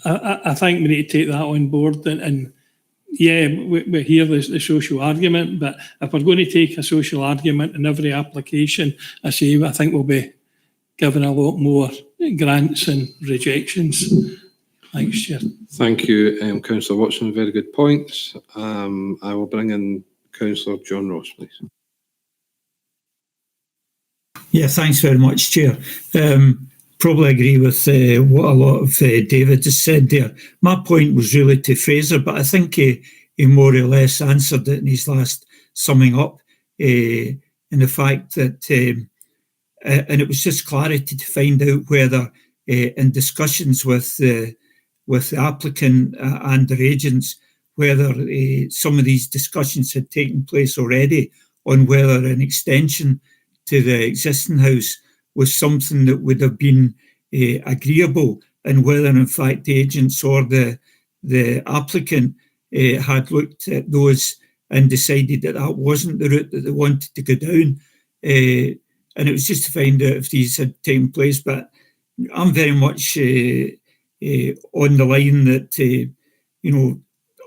I think we need to take that on board, and yeah, we hear the social argument, but if we're going to take a social argument in every application, I think we'll be given a lot more grants and rejections. Thanks, Chair. Thank you, Councillor Watson. Very good points. I will bring in Councillor John Ross, please. Yeah, thanks very much, Chair. Probably agree with what a lot of David has said there. My point was really to Fraser, but I think he more or less answered it in his last summing up, in the fact that, and it was just clarity to find out whether in discussions with the applicant and their agents, whether some of these discussions had taken place already on whether an extension to the existing house was something that would have been agreeable, and whether in fact the agents or the applicant had looked at those and decided that that wasn't the route that they wanted to go down. And it was just to find out if these had taken place. But I'm very much on the line that,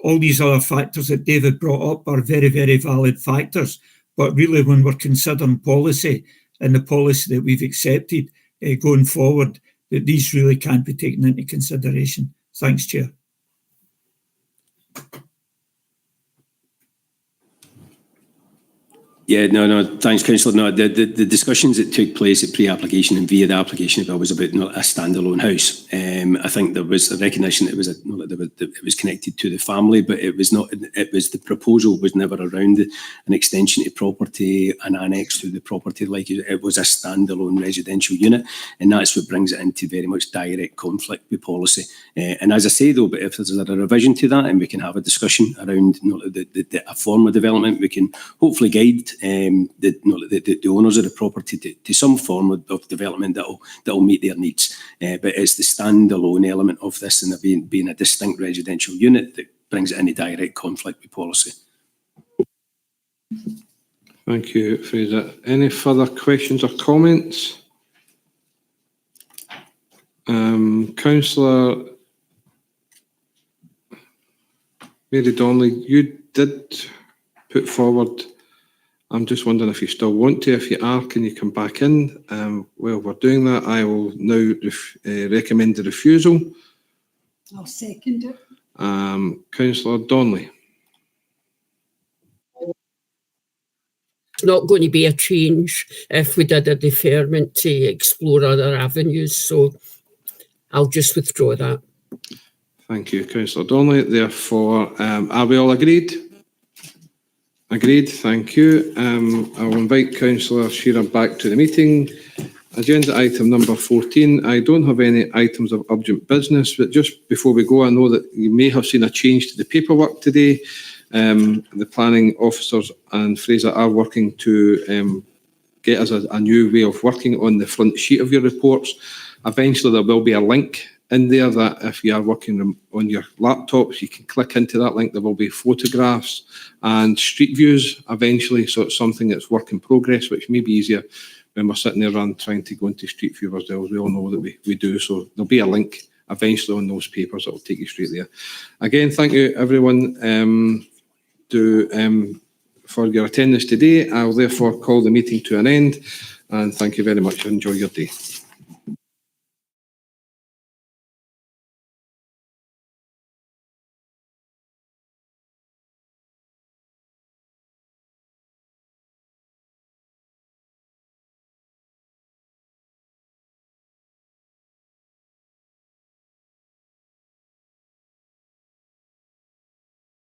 all these other factors that David brought up are very, very valid factors. But really, when we're considering policy and the policy that we've accepted going forward, that these really can't be taken into consideration. Thanks, Chair. Yeah, no, thanks, Councillor. No, the discussions that took place at pre-application and via the application bill was about a standalone house. I think there was a recognition that it was connected to the family, but it was not. It was the proposal was never around an extension to property, an annex to the property. Like it was a standalone residential unit, and that's what brings it into very much direct conflict with policy. And as I say though, but if there's a revision to that, and we can have a discussion around a form of development, we can hopefully guide the owners of the property to some form of development that'll meet their needs. But it's the standalone element of this and being a distinct residential unit that brings it into direct conflict with policy. Thank you, Fraser. Any further questions or comments? Councillor Mary Donnelly, you did put forward. I'm just wondering if you still want to. If you are, can you come back in? While we're doing that, I will now recommend the refusal. I'll second it. Councillor Donnelly. It's not going to be a change if we did a deferment to explore other avenues, so I'll just withdraw that. Thank you, Councillor Donnelly. Therefore, are we all agreed? Agreed, thank you. I'll invite Councillor Shearer back to the meeting. Agenda item number 14. I don't have any items of urgent business, but just before we go, I know that you may have seen a change to the paperwork today. The planning officers and Fraser are working to get us a new way of working on the front sheet of your reports. Eventually, there will be a link in there that if you are working on your laptops, you can click into that link. There will be photographs and street views eventually. So it's something that's work in progress, which may be easier when we're sitting there trying to go into street view ourselves. We all know that we do. So there'll be a link eventually on those papers that will take you straight there. Again, thank you everyone for your attendance today. I'll therefore call the meeting to an end, and thank you very much. Enjoy your day.